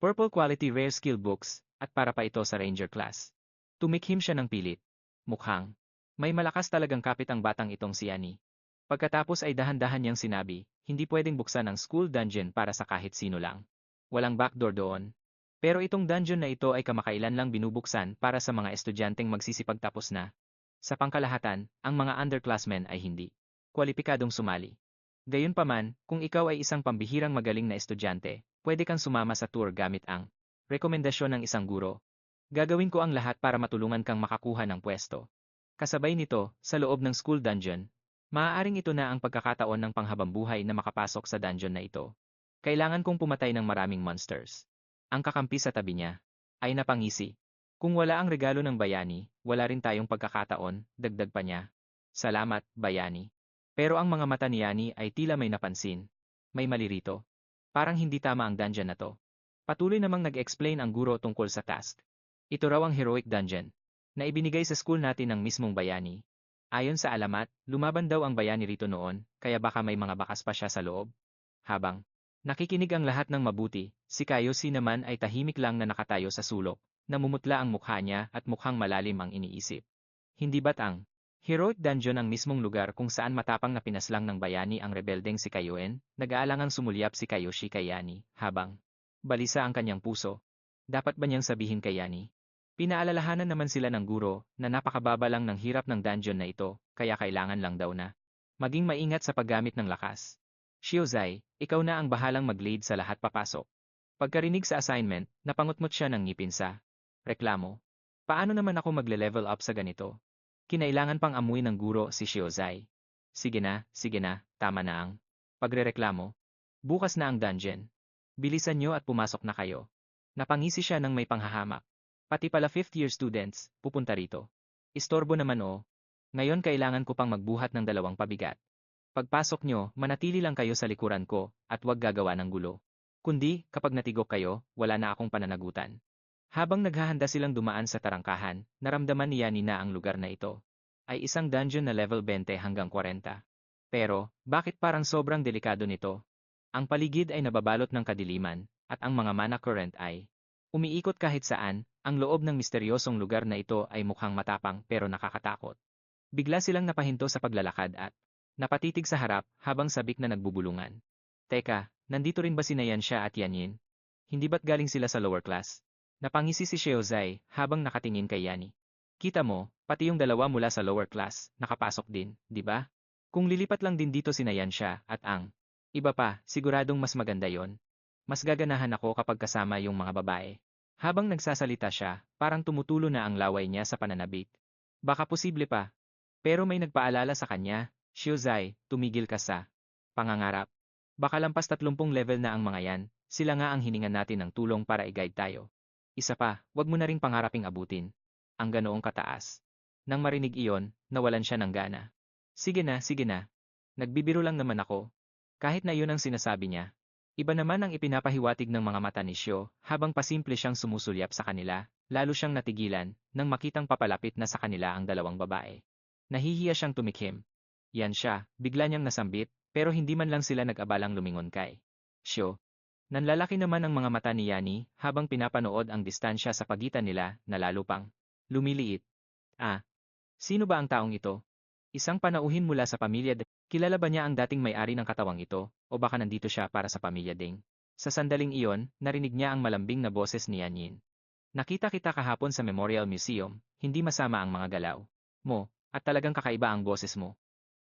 Purple quality rare skill books, at para pa ito sa ranger class. Tumikhim siya ng pilit. Mukhang. May malakas talagang kapit ang batang itong si Annie. Pagkatapos ay dahan-dahan niyang sinabi, hindi pwedeng buksan ang school dungeon para sa kahit sino lang. Walang backdoor doon. Pero itong dungeon na ito ay kamakailan lang binubuksan para sa mga estudyanteng magsisipagtapos na. Sa pangkalahatan, ang mga underclassmen ay hindi kwalipikadong sumali. Gayunpaman, kung ikaw ay isang pambihirang magaling na estudyante, pwede kang sumama sa tour gamit ang rekomendasyon ng isang guro. Gagawin ko ang lahat para matulungan kang makakuha ng pwesto. Kasabay nito, sa loob ng school dungeon, maaaring ito na ang pagkakataon ng panghabambuhay na makapasok sa dungeon na ito. Kailangan kong pumatay ng maraming monsters. Ang kakampi sa tabi niya ay napangisi. Kung wala ang regalo ng bayani, wala rin tayong pagkakataon, dagdag pa niya. Salamat, bayani. Pero ang mga mata ni Yani ay tila may napansin. May mali rito. Parang hindi tama ang dungeon na to. Patuloy namang nag-explain ang guro tungkol sa task. Ito raw ang heroic dungeon na ibinigay sa school natin ng mismong bayani. Ayon sa alamat, lumaban daw ang bayani rito noon, kaya baka may mga bakas pa siya sa loob. Habang nakikinig ang lahat ng mabuti, si Kayoshi naman ay tahimik lang na nakatayo sa sulok, namumutla ang mukha niya at mukhang malalim ang iniisip. Hindi ba't ang heroic dungeon ang mismong lugar kung saan matapang na pinaslang ng bayani ang rebeldeng si Kayoen? Nag-aalangang sumulyap si Kayoshi kay Yani, habang balisa ang kanyang puso. Dapat ba niyang sabihin kay Yani? Pinaalalahanan naman sila ng guro na napakababa lang ng hirap ng dungeon na ito, kaya kailangan lang daw na maging maingat sa paggamit ng lakas. Shiozai, ikaw na ang bahalang mag-lead sa lahat papasok. Pagkarinig sa assignment, napangutmot siya ng ngipin sa reklamo. Paano naman ako magle-level up sa ganito? Kinailangan pang amuy ng guro si Shiozai. Sige na, tama na ang pagrereklamo. Bukas na ang dungeon. Bilisan nyo at pumasok na kayo. Napangisi siya ng may panghahamak. Pati pala 5th year students, pupunta rito. Istorbo naman oh. Ngayon kailangan ko pang magbuhat ng 2 pabigat. Pagpasok nyo, manatili lang kayo sa likuran ko, at huwag gagawa ng gulo. Kundi, kapag natigok kayo, wala na akong pananagutan. Habang naghahanda silang dumaan sa tarangkahan, naramdaman ni Yani na ang lugar na ito ay isang dungeon na level 20 hanggang 40. Pero, bakit parang sobrang delikado nito? Ang paligid ay nababalot ng kadiliman, at ang mga mana current ay umiikot kahit saan. Ang loob ng misteryosong lugar na ito ay mukhang matapang pero nakakatakot. Bigla silang napahinto sa paglalakad at napatitig sa harap habang sabik na nagbubulungan. Teka, nandito rin ba si Nayansha at Yanyin? Hindi ba't galing sila sa lower class? Napangisi si Shiozai habang nakatingin kay Yani. Kita mo, pati yung dalawa mula sa lower class, nakapasok din, di ba? Kung lilipat lang din dito si Nayansha at ang iba pa, siguradong mas maganda yon. Mas gaganahan ako kapag kasama yung mga babae. Habang nagsasalita siya, parang tumutulo na ang laway niya sa pananabik. Baka posible pa. Pero may nagpaalala sa kanya, Shiozai, tumigil ka sa pangangarap. Baka lampas 30 level na ang mga yan, sila nga ang hiningan natin ng tulong para i-guide tayo. Isa pa, wag mo na ring pangaraping abutin ang ganoong kataas. Nang marinig iyon, nawalan siya ng gana. Sige na. Nagbibiro lang naman ako. Kahit na yun ang sinasabi niya. Iba naman ang ipinapahiwatig ng mga mata ni Shio habang pasimple siyang sumusulyap sa kanila, lalo siyang natigilan nang makitang papalapit na sa kanila ang 2 babae. Nahihiya siyang tumikhim. Yan siya, bigla niyang nasambit, pero hindi man lang sila nag-abalang lumingon kay Shio. Nanlalaki naman ang mga mata ni Yani habang pinapanood ang distansya sa pagitan nila na lalo pang lumiliit. Sino ba ang taong ito? Isang panauhin mula sa pamilya. Kilala ba niya ang dating may-ari ng katawang ito, o baka nandito siya para sa pamilya Ding? Sa sandaling iyon, narinig niya ang malambing na boses ni Yanyin. Nakita kita kahapon sa Memorial Museum, hindi masama ang mga galaw mo, at talagang kakaiba ang boses mo.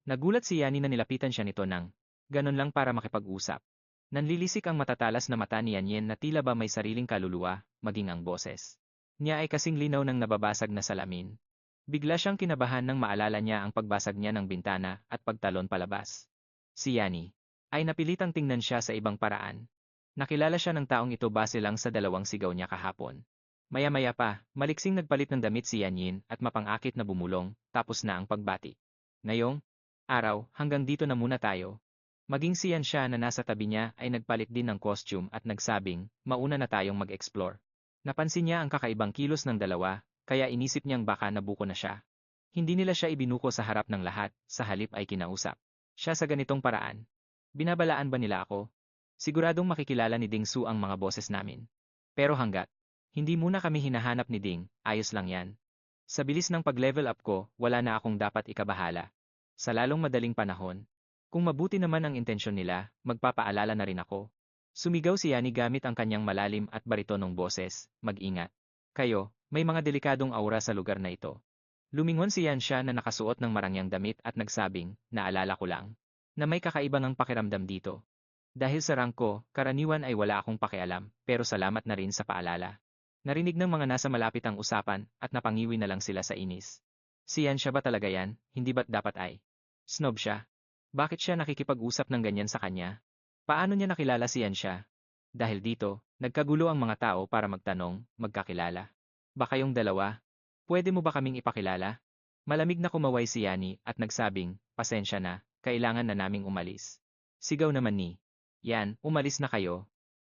Nagulat si Yani na nilapitan siya nito ng ganon lang para makipag-usap. Nanlilisik ang matatalas na mata ni Yanyin na tila ba may sariling kaluluwa, maging ang boses niya ay kasing linaw ng nababasag na salamin. Bigla siyang kinabahan nang maalala niya ang pagbasag niya ng bintana at pagtalon palabas. Si Yani ay napilitang tingnan siya sa ibang paraan. Nakilala siya ng taong ito base lang sa 2 sigaw niya kahapon. Maya-maya pa, maliksing nagpalit ng damit si Yanyin at mapangakit na bumulong, tapos na ang pagbati. Ngayong araw, hanggang dito na muna tayo. Maging si Yansha na nasa tabi niya ay nagpalit din ng costume at nagsabing, mauna na tayong mag-explore. Napansin niya ang kakaibang kilos ng dalawa, kaya inisip niyang baka nabuko na siya. Hindi nila siya ibinuko sa harap ng lahat, sa halip ay kinausap siya sa ganitong paraan. Binabalaan ba nila ako? Siguradong makikilala ni Ding Su ang mga boses namin. Pero hanggat hindi muna kami hinahanap ni Ding, ayos lang yan. Sa bilis ng pag-level up ko, wala na akong dapat ikabahala. Sa lalong madaling panahon, kung mabuti naman ang intensyon nila, magpapaalala na rin ako. Sumigaw si Yani gamit ang kanyang malalim at baritonong boses, mag-ingat. Kayo, may mga delikadong aura sa lugar na ito. Lumingon si Yansha na nakasuot ng marangyang damit at nagsabing, naalala ko lang, na may kakaibang ang pakiramdam dito. Dahil sa rank ko, karaniwan ay wala akong pakialam, pero salamat na rin sa paalala. Narinig ng mga nasa malapit ang usapan at napangiwi na lang sila sa inis. Si Yansha ba talaga yan, hindi ba't dapat ay? Snob siya. Bakit siya nakikipag-usap ng ganyan sa kanya? Paano niya nakilala si Yansha? Dahil dito, nagkagulo ang mga tao para magtanong, magkakilala. Ba kayong dalawa? Pwede mo ba kaming ipakilala? Malamig na kumaway si Yani at nagsabing, pasensya na, kailangan na naming umalis. Sigaw naman ni, yan, umalis na kayo.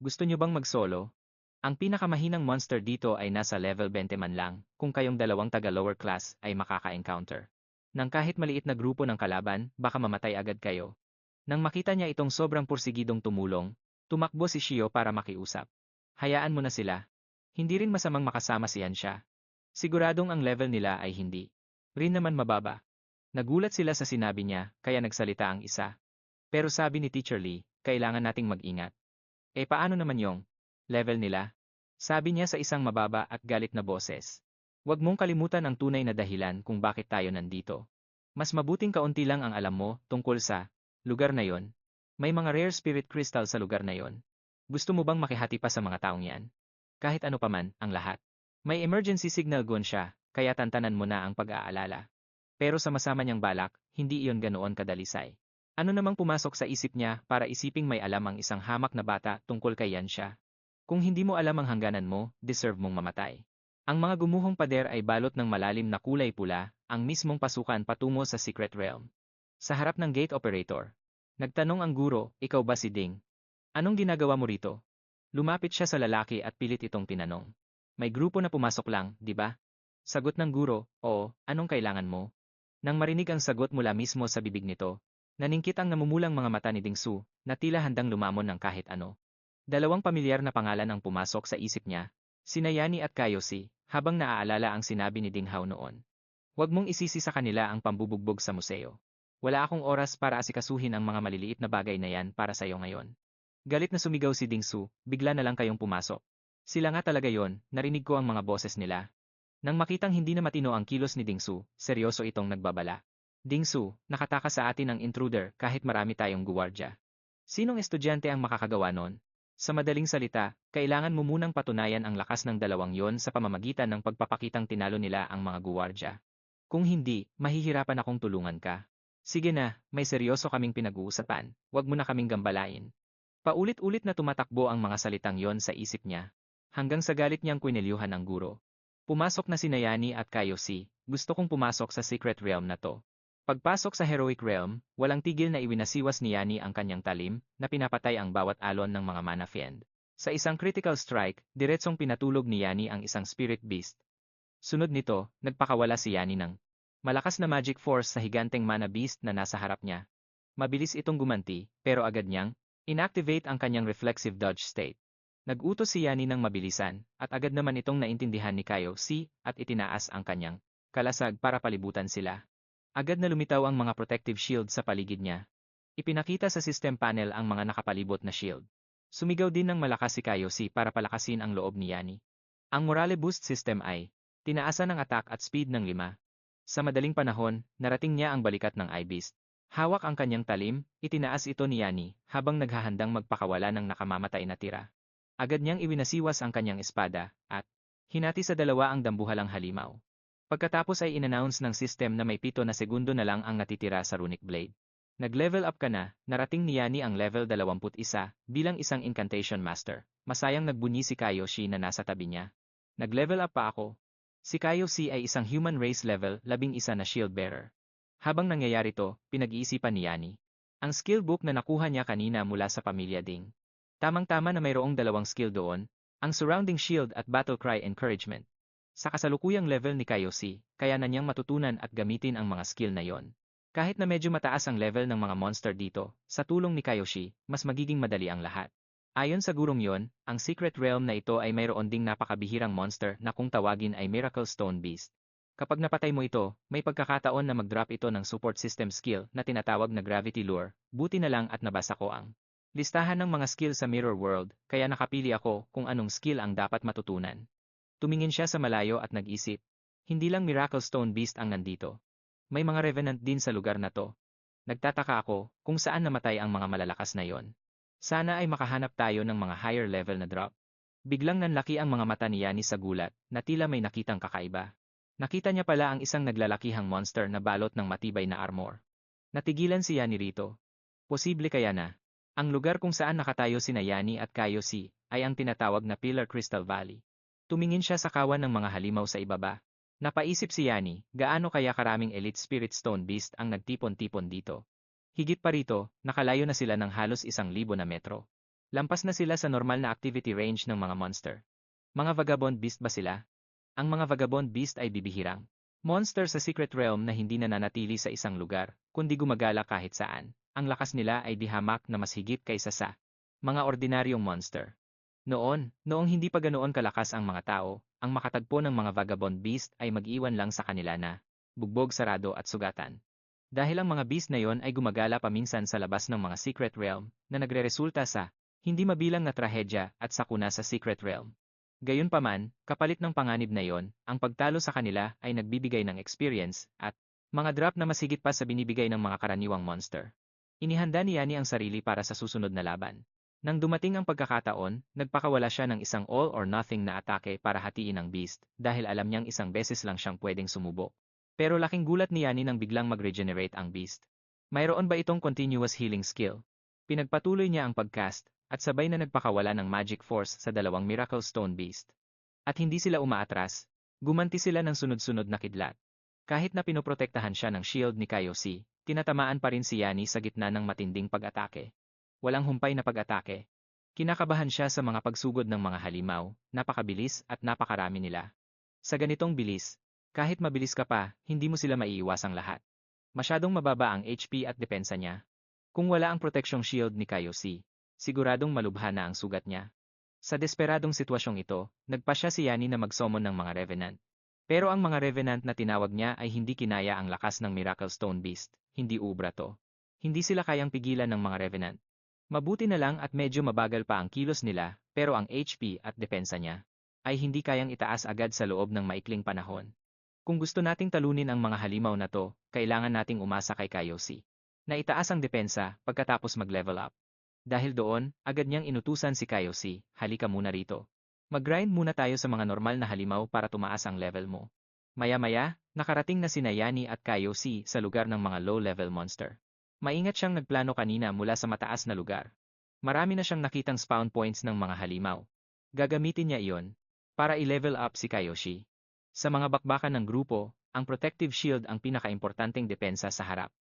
Gusto nyo bang mag-solo? Ang pinakamahinang monster dito ay nasa level 20 man lang, kung kayong dalawang taga-lower class ay makaka-encounter. Nang kahit maliit na grupo ng kalaban, baka mamatay agad kayo. Nang makita niya itong sobrang pursigidong tumulong, tumakbo si Shio para makiusap. Hayaan mo na sila. Hindi rin masamang makasama si Yansha. Siguradong ang level nila ay hindi rin naman mababa. Nagulat sila sa sinabi niya, kaya nagsalita ang isa. Pero sabi ni Teacher Lee, kailangan nating mag-ingat. Paano naman yung level nila? Sabi niya sa isang mababa at galit na boses. Huwag mong kalimutan ang tunay na dahilan kung bakit tayo nandito. Mas mabuting kaunti lang ang alam mo tungkol sa lugar na yon. May mga rare spirit crystal sa lugar na yon. Gusto mo bang makihati pa sa mga taong yan? Kahit ano paman, ang lahat. May emergency signal gun siya, kaya tantanan mo na ang pag-aalala. Pero sa masama niyang balak, hindi iyon ganoon kadalisay. Ano namang pumasok sa isip niya para isiping may alam ang isang hamak na bata tungkol kay Yansha? Kung hindi mo alam ang hangganan mo, deserve mong mamatay. Ang mga gumuhong pader ay balot ng malalim na kulay pula, ang mismong pasukan patungo sa Secret Realm. Sa harap ng gate operator, nagtanong ang guro, ikaw ba si Ding? Anong ginagawa mo rito? Lumapit siya sa lalaki at pilit itong tinanong. May grupo na pumasok lang, di ba? Sagot ng guro, oo, anong kailangan mo? Nang marinig ang sagot mula mismo sa bibig nito, naningkit ang namumulang mga mata ni Ding Su, na tila handang lumamon ng kahit ano. Dalawang pamilyar na pangalan ang pumasok sa isip niya, sina Yani at Kayoshi, habang naaalala ang sinabi ni Ding Hao noon. Huwag mong isisi sa kanila ang pambubugbog sa museo. Wala akong oras para asikasuhin ang mga maliliit na bagay na yan para sa'yo ngayon. Galit na sumigaw si Ding Su, bigla na lang kayong pumasok. Sila nga talaga yon, narinig ko ang mga boses nila. Nang makitang hindi na matino ang kilos ni Ding Su, seryoso itong nagbabala. Ding Su, nakatakas sa atin ang intruder kahit marami tayong guwardya. Sinong estudyante ang makakagawa nun? Sa madaling salita, kailangan mo munang patunayan ang lakas ng dalawang yon sa pamamagitan ng pagpapakitang tinalo nila ang mga guwardya. Kung hindi, mahihirapan akong tulungan ka. Sige na, may seryoso kaming pinag-uusapan, wag mo na kaming gambalain. Paulit-ulit na tumatakbo ang mga salitang yon sa isip niya. Hanggang sa galit niyang kwinelyuhan ang guro. Pumasok na sina Yani at Kayoshi, gusto kong pumasok sa Secret Realm na to. Pagpasok sa Heroic Realm, walang tigil na iwinasiwas ni Yani ang kanyang talim, na pinapatay ang bawat alon ng mga mana fiend. Sa isang critical strike, diretsong pinatulog ni Yani ang isang spirit beast. Sunod nito, nagpakawala si Yani ng malakas na magic force sa higanteng mana beast na nasa harap niya. Mabilis itong gumanti, pero agad niyang inactivate ang kanyang reflexive dodge state. Nag-utos si Yani ng mabilisan, at agad naman itong naintindihan ni Kayoshi at itinaas ang kanyang kalasag para palibutan sila. Agad na lumitaw ang mga protective shield sa paligid niya. Ipinakita sa system panel ang mga nakapalibot na shield. Sumigaw din ng malakas si Kayoshi para palakasin ang loob ni Yani. Ang morale boost system ay tinaasan ng attack at speed ng 5. Sa madaling panahon, narating niya ang balikat ng Eye-Beast. Hawak ang kanyang talim, itinaas ito ni Yani habang naghahandang magpakawala ng nakamamatay na tira. Agad niyang iwinasiwas ang kanyang espada, at hinati sa dalawa ang dambuhalang halimaw. Pagkatapos ay inannounce ng system na may 7 na segundo na lang ang natitira sa runic blade. Nag-level up ka na, narating ni Yani ang level 21 bilang isang incantation master. Masayang nagbunyi si Kayoshi na nasa tabi niya. Nag-level up pa ako. Si Kayoshi ay isang human race level 11 na shield bearer. Habang nangyayari to, pinag-iisipan ni Yani ang skill book na nakuha niya kanina mula sa pamilya Ding. Tamang-tama na mayroong dalawang skill doon, ang Surrounding Shield at Battle Cry Encouragement. sa kasalukuyang level ni Kaioshi, kaya na niyang matutunan at gamitin ang mga skill na yon. Kahit na medyo mataas ang level ng mga monster dito, sa tulong ni Kaioshi, mas magiging madali ang lahat. Ayon sa gurong yon, ang Secret Realm na ito ay mayroon ding napakabihirang monster na kung tawagin ay Miracle Stone Beast. Kapag napatay mo ito, may pagkakataon na mag-drop ito ng support system skill na tinatawag na Gravity Lure, buti na lang at nabasa ko ang listahan ng mga skill sa Mirror World, kaya nakapili ako kung anong skill ang dapat matutunan. Tumingin siya sa malayo at nag-isip. Hindi lang Miracle Stone Beast ang nandito. May mga Revenant din sa lugar na to. Nagtataka ako kung saan namatay ang mga malalakas na yon. Sana ay makahanap tayo ng mga higher level na drop. Biglang nanlaki ang mga mata ni Yani sa gulat na tila may nakitang kakaiba. Nakita niya pala ang isang naglalakihang monster na balot ng matibay na armor. Natigilan si Yani rito. Posible kaya na ang lugar kung saan nakatayo sina Yani at Kaioshi ay ang tinatawag na Pillar Crystal Valley. Tumingin siya sa kawan ng mga halimaw sa ibaba. Napaisip si Yani, gaano kaya karaming Elite Spirit Stone Beast ang nagtipon-tipon dito. Higit pa rito, nakalayo na sila ng halos 1,000 na metro. Lampas na sila sa normal na activity range ng mga monster. Mga Vagabond Beast ba sila? Ang mga Vagabond Beast ay bibihirang monster sa Secret Realm na hindi nananatili sa isang lugar, kundi gumagala kahit saan. Ang lakas nila ay dihamak na mas higit kaysa sa mga ordinaryong monster. Noong hindi pa ganoon kalakas ang mga tao, ang makatagpo ng mga Vagabond Beast ay mag-iwan lang sa kanila na bugbog, sarado at sugatan. Dahil ang mga beast na yon ay gumagala paminsan sa labas ng mga Secret Realm na nagreresulta sa hindi mabilang na trahedya at sakuna sa Secret Realm. Gayunpaman, kapalit ng panganib na yon, ang pagtalo sa kanila ay nagbibigay ng experience at mga drop na mas higit pa sa binibigay ng mga karaniwang monster. Inihanda ni Yani ang sarili para sa susunod na laban. Nang dumating ang pagkakataon, nagpakawala siya ng isang all-or-nothing na atake para hatiin ang beast dahil alam niyang isang beses lang siyang pwedeng sumubok. Pero laking gulat ni Yani nang biglang mag-regenerate ang beast. Mayroon ba itong continuous healing skill? Pinagpatuloy niya ang pagcast at sabay na nagpakawala ng magic force sa dalawang Miracle Stone Beast. At hindi sila umaatras, gumanti sila ng sunod-sunod na kidlat. Kahit na pinoprotektahan siya ng shield ni Kaioshi, tinatamaan pa rin si Yani sa gitna ng matinding pag-atake. Walang humpay na pag-atake. Kinakabahan siya sa mga pagsugod ng mga halimaw, napakabilis at napakarami nila. Sa ganitong bilis, kahit mabilis ka pa, hindi mo sila maiiwasang lahat. Masyadong mababa ang HP at depensa niya. Kung wala ang protectionong shield ni Kaioshi, siguradong malubha na ang sugat niya. Sa desperadong sitwasyong ito, nagpasya si Yani na mag-summon ng mga Revenant. Pero ang mga Revenant na tinawag niya ay hindi kinaya ang lakas ng Miracle Stone Beast, hindi ubra to. Hindi sila kayang pigilan ng mga Revenant. Mabuti na lang at medyo mabagal pa ang kilos nila, pero ang HP at depensa niya ay hindi kayang itaas agad sa loob ng maikling panahon. Kung gusto nating talunin ang mga halimaw na to, kailangan nating umasa kay Kaioshi na itaas ang depensa pagkatapos mag-level up. Dahil doon, agad niyang inutusan si Kaioshi, halika muna rito. Mag-grind muna tayo sa mga normal na halimaw para tumaas ang level mo. Maya-maya, nakarating na sina Yani at Kaioshi sa lugar ng mga low-level monster. Maingat siyang nagplano kanina mula sa mataas na lugar. Marami na siyang nakitang spawn points ng mga halimaw. Gagamitin niya iyon para i-level up si Kaioshi. Sa mga bakbakan ng grupo, ang protective shield ang pinakaimportanteng depensa sa harap.